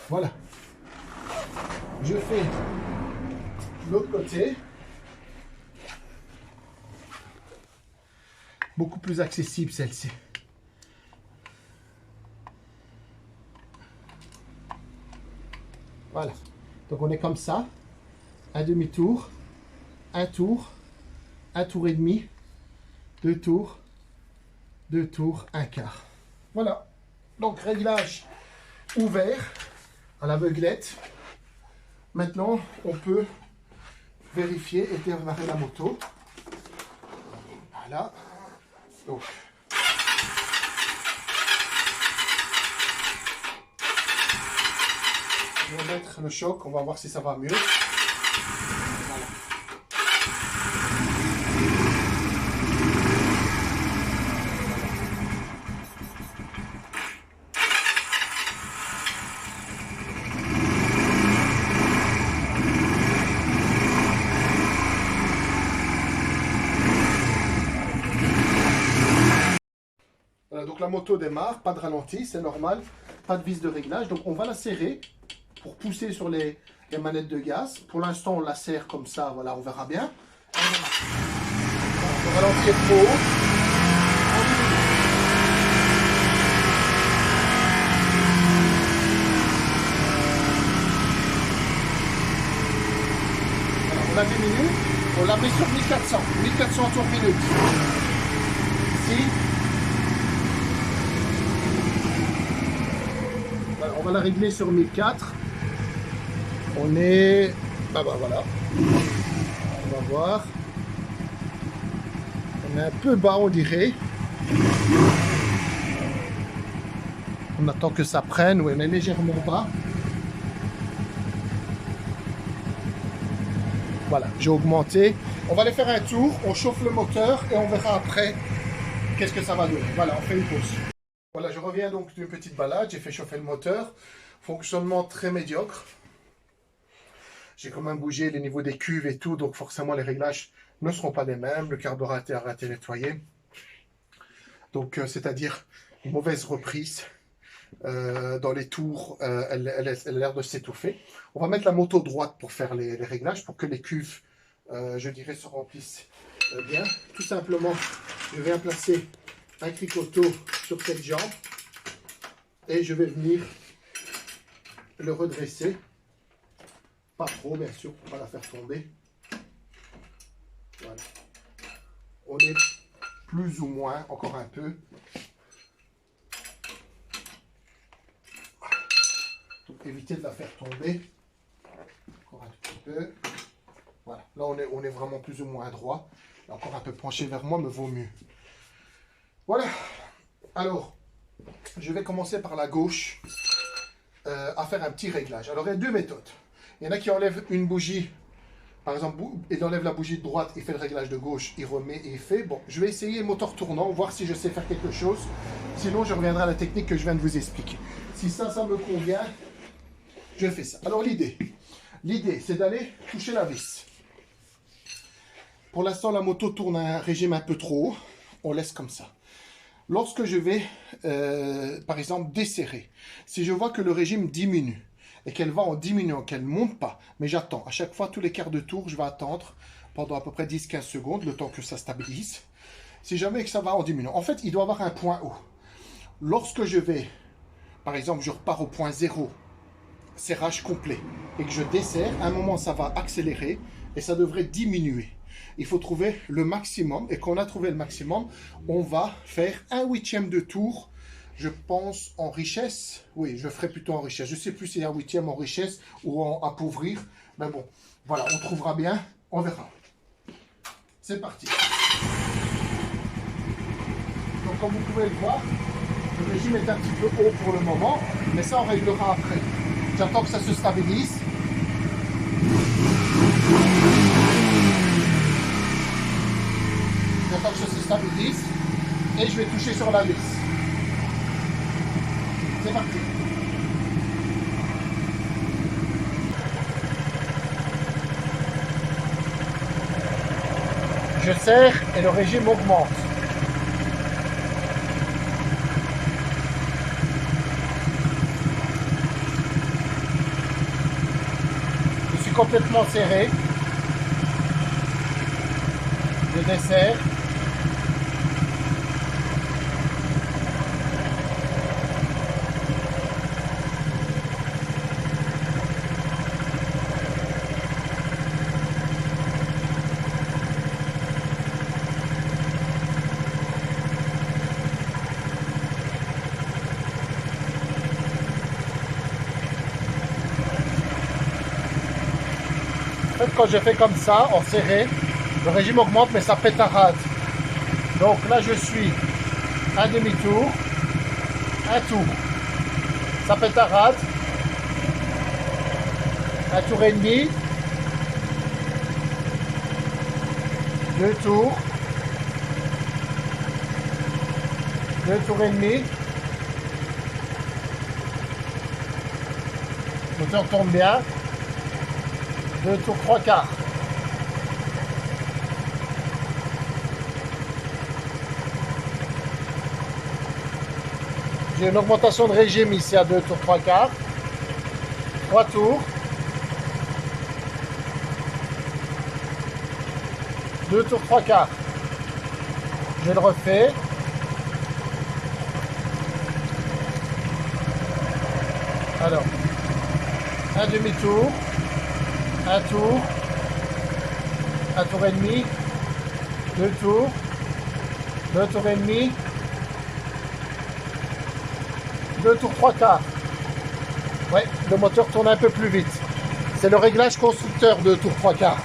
Voilà. Je fais l'autre côté. Beaucoup plus accessible celle-ci. Voilà. Donc on est comme ça. Un demi-tour, un tour et demi, 2 tours, 2 tours, un quart. Voilà. Donc réglage ouvert à l'aveuglette. Maintenant, on peut vérifier et démarrer la moto. Voilà. Donc, on va mettre le choc, on va voir si ça va mieux. Voilà. Voilà, donc la moto démarre, pas de ralenti, c'est normal, pas de vis de réglage. Donc on va la serrer pour pousser sur les manettes de gaz. Pour l'instant, on la serre comme ça, voilà, on verra bien. On va ralentir trop haut. Voilà, on la diminue, on la met sur 1400 tours minute. Ici. Voilà, on va la régler sur 1004. On est... bah voilà. On va voir. On est un peu bas, on dirait. On attend que ça prenne. Oui, on est légèrement bas. Voilà, j'ai augmenté. On va aller faire un tour, on chauffe le moteur et on verra après qu'est-ce que ça va donner. Voilà, on fait une pause. Voilà, je reviens donc d'une petite balade, j'ai fait chauffer le moteur. Fonctionnement très médiocre. J'ai quand même bougé les niveaux des cuves et tout, donc forcément les réglages ne seront pas les mêmes. Le carburateur a été nettoyé. Donc, c'est-à-dire une mauvaise reprise. Dans les tours, elle a l'air de s'étouffer. On va mettre la moto droite pour faire les réglages, pour que les cuves, je dirais, se remplissent bien. Tout simplement, je viens placer un cricoto sur cette jambe et je vais venir le redresser. Pas trop, bien sûr, pour ne pas la faire tomber. Voilà. On est plus ou moins, encore un peu. Donc, éviter de la faire tomber. Encore un petit peu. Voilà. Là, on est vraiment plus ou moins droit. Et encore un peu penché vers moi, me vaut mieux. Voilà. Alors, je vais commencer par la gauche à faire un petit réglage. Alors, il y a deux méthodes. Il y en a qui enlèvent une bougie. Par exemple, il enlève la bougie de droite, il fait le réglage de gauche, il remet et il fait. Bon, je vais essayer le moteur tournant, voir si je sais faire quelque chose. Sinon, je reviendrai à la technique que je viens de vous expliquer. Si ça me convient, je fais ça. Alors, l'idée, c'est d'aller toucher la vis. Pour l'instant, la moto tourne à un régime un peu trop haut. On laisse comme ça. Lorsque je vais, par exemple, desserrer, si je vois que le régime diminue, et qu'elle va en diminuant, qu'elle ne monte pas. Mais j'attends. À chaque fois, tous les quarts de tour, je vais attendre pendant à peu près 10-15 secondes, le temps que ça stabilise. Si jamais que ça va en diminuant. En fait, il doit avoir un point haut. Lorsque je vais, par exemple, je repars au point 0, serrage complet, et que je desserre, à un moment, ça va accélérer et ça devrait diminuer. Il faut trouver le maximum. Et quand on a trouvé le maximum, on va faire un huitième de tour. Je pense en richesse. Oui, je ferai plutôt en richesse. Je ne sais plus si c'est un huitième en richesse ou en appauvrir. Mais bon, voilà, on trouvera bien. On verra. C'est parti. Donc, comme vous pouvez le voir, le régime est un petit peu haut pour le moment. Mais ça, on réglera après. J'attends que ça se stabilise. J'attends que ça se stabilise. Et je vais toucher sur la vis. C'est parti. Je serre et le régime augmente. Je suis complètement serré. Je desserre. En fait, quand je fais comme ça, en serré, le régime augmente, mais ça pétarade. Donc là, je suis un demi-tour, un tour. Ça pétarade. Un tour et demi. Deux tours. Deux tours et demi. Le moteur tourne bien. Deux tours, trois quarts. J'ai une augmentation de régime ici à 2 tours, 3 quarts. 3 tours. 2 tours, 3 quarts. Je le refais. Alors, un demi-tour. Un tour. Un tour et demi. Deux tours. Deux tours et demi. 2 tours 3 quarts. Ouais, le moteur tourne un peu plus vite. C'est le réglage constructeur de tour 3 quarts.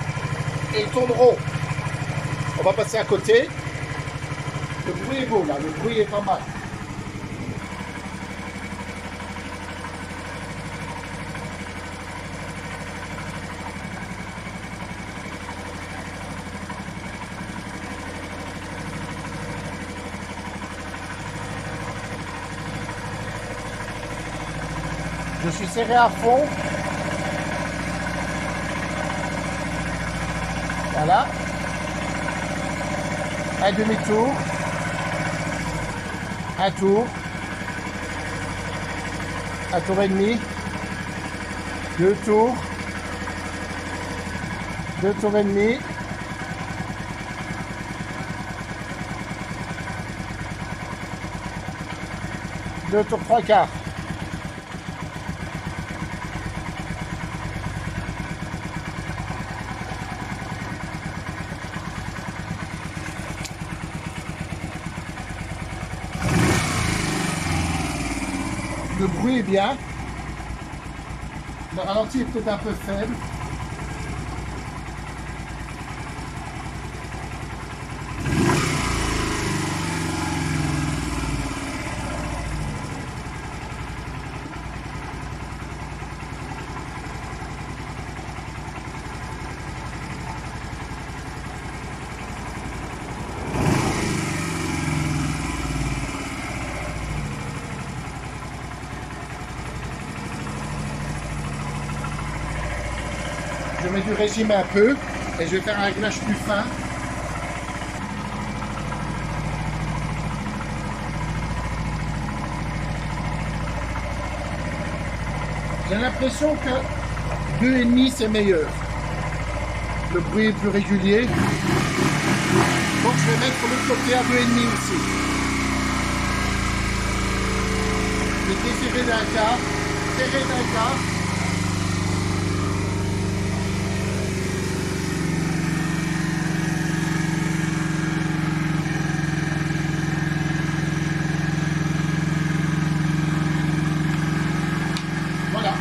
Et ils tourneront. On va passer à côté. Le bruit est beau là, le bruit est pas mal. Je suis serré à fond. Voilà. Un demi-tour. Un tour. Un tour et demi. Deux tours. Deux tours et demi. Deux tours trois quarts. Le bruit est bien. Le ralenti est peut-être un peu faible. Je mets du régime un peu et je vais faire un réglage plus fin. J'ai l'impression que 2,5 c'est meilleur. Le bruit est plus régulier. Donc je vais mettre le côté à 2,5 aussi. Je vais desserrer d'un quart, serrer d'un quart. Voilà.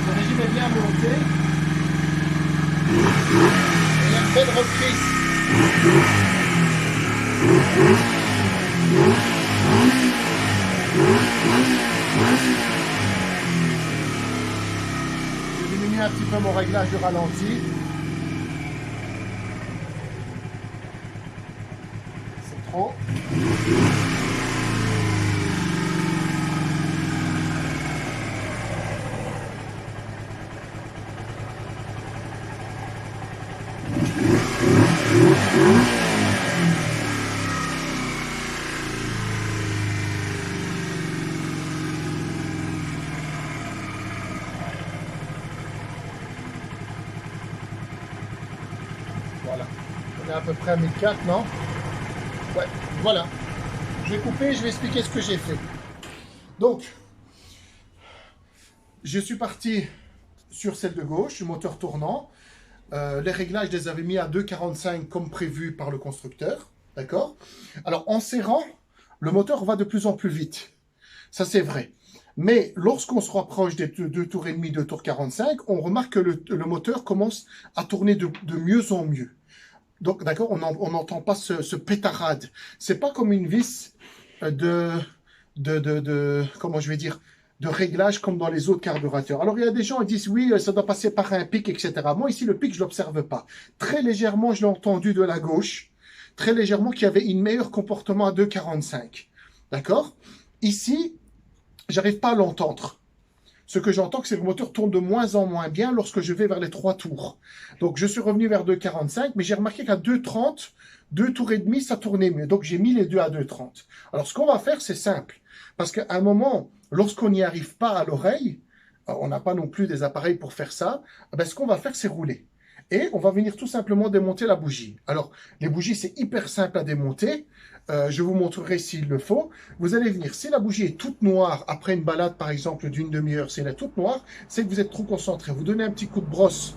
Le régime est bien monté. Il y a une belle reprise. Je diminue un petit peu mon réglage de ralenti. C'est trop. Voilà. On est à peu près à 1004, non? Ouais, voilà. Je vais couper, je vais expliquer ce que j'ai fait. Donc, je suis parti sur celle de gauche, moteur tournant. Les réglages, je les avais mis à 2,45 comme prévu par le constructeur. D'accord? Alors, en serrant, le moteur va de plus en plus vite. Ça, c'est vrai. Mais lorsqu'on se rapproche des 2 tours et demi, 2 tours 45, on remarque que le moteur commence à tourner de mieux en mieux. Donc, d'accord, on n'entend pas ce pétarade. C'est pas comme une vis comment je vais dire, de réglage comme dans les autres carburateurs. Alors, il y a des gens qui disent, oui, ça doit passer par un pic, etc. Moi, ici, le pic, je l'observe pas. Très légèrement, je l'ai entendu de la gauche. Très légèrement, qu'il y avait un meilleur comportement à 2,45. D'accord? Ici, j'arrive pas à l'entendre. Ce que j'entends, c'est que le moteur tourne de moins en moins bien lorsque je vais vers les 3 tours. Donc, je suis revenu vers 2,45, mais j'ai remarqué qu'à 2,30, 2 tours et demi, ça tournait mieux. Donc, j'ai mis les deux à 2,30. Alors, ce qu'on va faire, c'est simple. Parce qu'à un moment, lorsqu'on n'y arrive pas à l'oreille, on n'a pas non plus des appareils pour faire ça, ben, ce qu'on va faire, c'est rouler. Et on va venir tout simplement démonter la bougie. Alors, les bougies, c'est hyper simple à démonter. Je vous montrerai s'il le faut. Vous allez venir, si la bougie est toute noire, après une balade par exemple d'une demi-heure, si elle est toute noire, c'est que vous êtes trop concentré. Vous donnez un petit coup de brosse,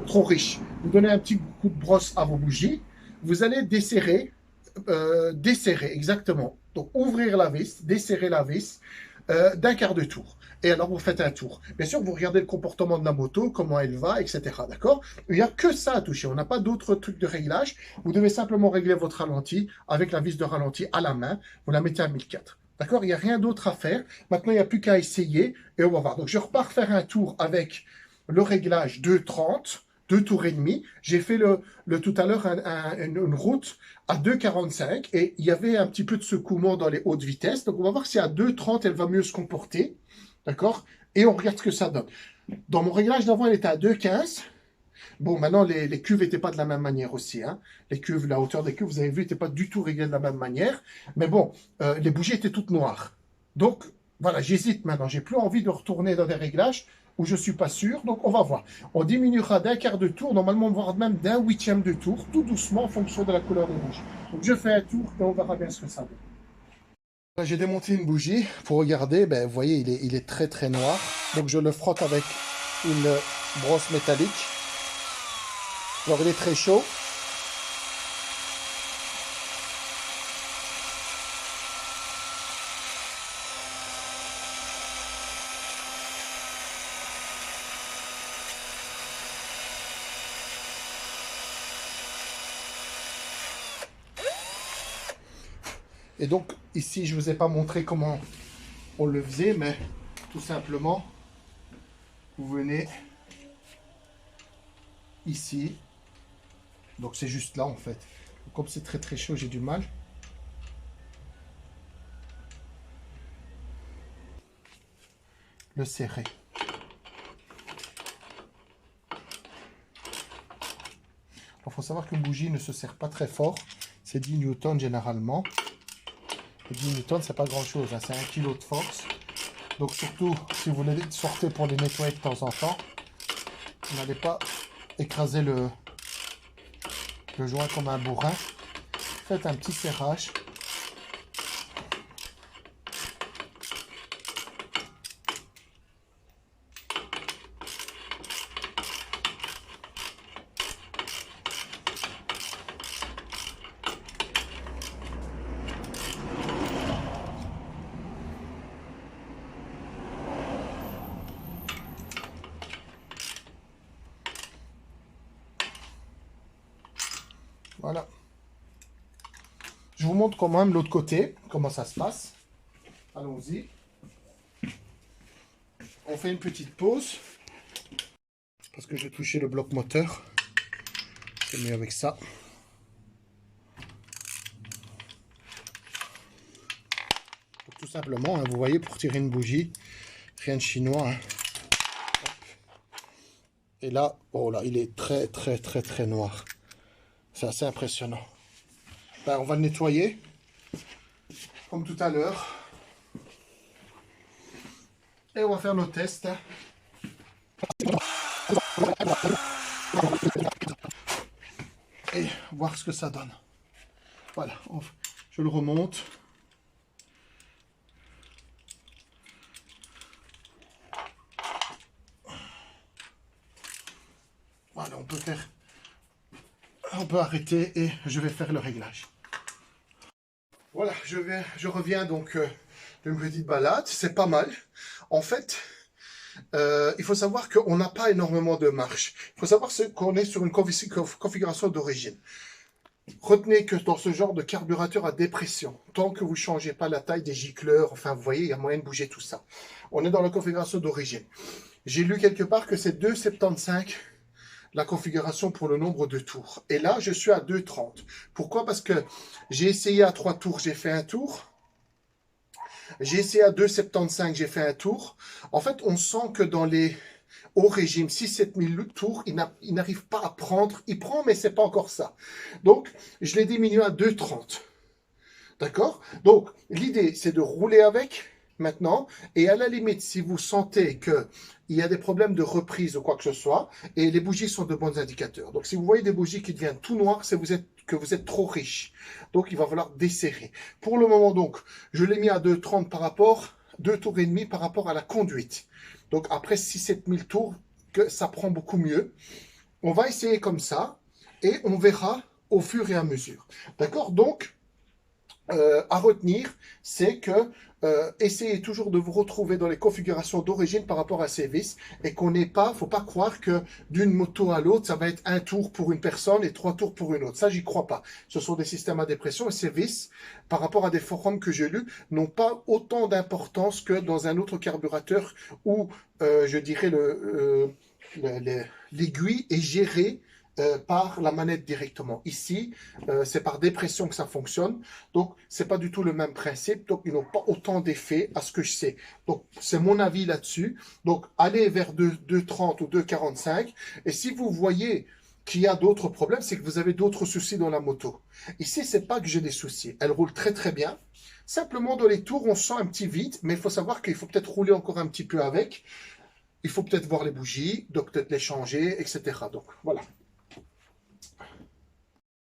trop riche, vous donnez un petit coup de brosse à vos bougies, vous allez desserrer, desserrer exactement. Donc ouvrir la vis, desserrer la vis d'un quart de tour. Et alors, vous faites un tour. Bien sûr, vous regardez le comportement de la moto, comment elle va, etc. D'accord? Il n'y a que ça à toucher. On n'a pas d'autres trucs de réglage. Vous devez simplement régler votre ralenti avec la vis de ralenti à la main. Vous la mettez à 1004. D'accord? Il n'y a rien d'autre à faire. Maintenant, il n'y a plus qu'à essayer et on va voir. Donc, je repars faire un tour avec le réglage 2,30. 2 tours et demi. J'ai fait tout à l'heure une route à 2,45 et il y avait un petit peu de secouement dans les hautes vitesses. Donc, on va voir si à 2,30, elle va mieux se comporter. D'accord? Et on regarde ce que ça donne. Dans mon réglage d'avant, elle était à 2,15. Bon, maintenant, les cuves n'étaient pas de la même manière aussi. Hein. Les cuves, la hauteur des cuves, vous avez vu, n'était pas du tout réglée de la même manière. Mais bon, les bougies étaient toutes noires. Donc, voilà, j'hésite maintenant. J'ai plus envie de retourner dans des réglages où je suis pas sûr. Donc, on va voir. On diminuera d'un quart de tour. Normalement, on va voir même d'un huitième de tour, tout doucement en fonction de la couleur des bougies. Donc, je fais un tour et on verra bien ce que ça donne. J'ai démonté une bougie pour regarder. Ben, vous voyez, il est très très noir. Donc, je le frotte avec une brosse métallique. Alors, il est très chaud. Et donc, ici, je ne vous ai pas montré comment on le faisait, mais tout simplement, vous venez ici. Donc, c'est juste là, en fait. Comme c'est très très chaud, j'ai du mal. Le serrer. Il faut savoir qu'une bougie ne se serre pas très fort. C'est 10 newtons généralement. Et 10 newtons, c'est pas grand chose. Hein. C'est 1 kg de force. Donc surtout, si vous voulez sortir pour les nettoyer de temps en temps, vous n'allez pas écraser le joint comme un bourrin. Faites un petit serrage. Voilà. Je vous montre quand même l'autre côté, comment ça se passe. Allons-y. On fait une petite pause. Parce que j'ai touché le bloc moteur. C'est mieux avec ça. Donc, tout simplement, hein, vous voyez, pour tirer une bougie, rien de chinois. Hein. Et là, oh là, il est très très très très noir. C'est assez impressionnant. Ben, on va le nettoyer, comme tout à l'heure. Et on va faire nos tests. Et voir ce que ça donne. Voilà, je le remonte. Voilà, on peut arrêter et je vais faire le réglage. Voilà, je reviens donc d'une petite balade, c'est pas mal. En fait, il faut savoir qu'on n'a pas énormément de marche. Il faut savoir qu'on est sur une configuration d'origine. Retenez que dans ce genre de carburateur à dépression, tant que vous ne changez pas la taille des gicleurs, enfin vous voyez, il y a moyen de bouger tout ça. On est dans la configuration d'origine. J'ai lu quelque part que c'est 2,75 la configuration pour le nombre de tours. Et là, je suis à 2,30. Pourquoi? Parce que j'ai essayé à 3 tours, j'ai fait un tour. J'ai essayé à 2,75, j'ai fait un tour. En fait, on sent que dans les hauts régimes, 6-7 000 tours, il n'arrive pas à prendre. Il prend, mais c'est pas encore ça. Donc, je l'ai diminué à 2,30. D'accord? Donc, l'idée, c'est de rouler avec maintenant. Et à la limite, si vous sentez qu'il y a des problèmes de reprise ou quoi que ce soit, et les bougies sont de bons indicateurs. Donc, si vous voyez des bougies qui deviennent tout noires, c'est que vous êtes trop riche. Donc, il va falloir desserrer. Pour le moment, donc, je l'ai mis à 2,30 par rapport, 2 tours et demi par rapport à la conduite. Donc, après 6-7 000 tours, que ça prend beaucoup mieux. On va essayer comme ça et on verra au fur et à mesure. D'accord? Donc, à retenir, c'est que essayez toujours de vous retrouver dans les configurations d'origine par rapport à ces vis et qu'on n'ait pas, faut pas croire que d'une moto à l'autre, ça va être un tour pour une personne et 3 tours pour une autre. Ça, j'y crois pas. Ce sont des systèmes à dépression et ces vis, par rapport à des forums que j'ai lus, n'ont pas autant d'importance que dans un autre carburateur où, je dirais, l'aiguille est gérée par la manette directement. Ici, c'est par dépression que ça fonctionne. Donc, c'est pas du tout le même principe. Donc, ils n'ont pas autant d'effet à ce que je sais. Donc, c'est mon avis là-dessus. Donc, allez vers 2,30 ou 2,45. Et si vous voyez qu'il y a d'autres problèmes, c'est que vous avez d'autres soucis dans la moto. Ici, c'est pas que j'ai des soucis. Elle roule très très bien. Simplement, dans les tours, on sent un petit vide, mais il faut savoir qu'il faut peut-être rouler encore un petit peu avec. Il faut peut-être voir les bougies, donc peut-être les changer, etc. Donc, voilà.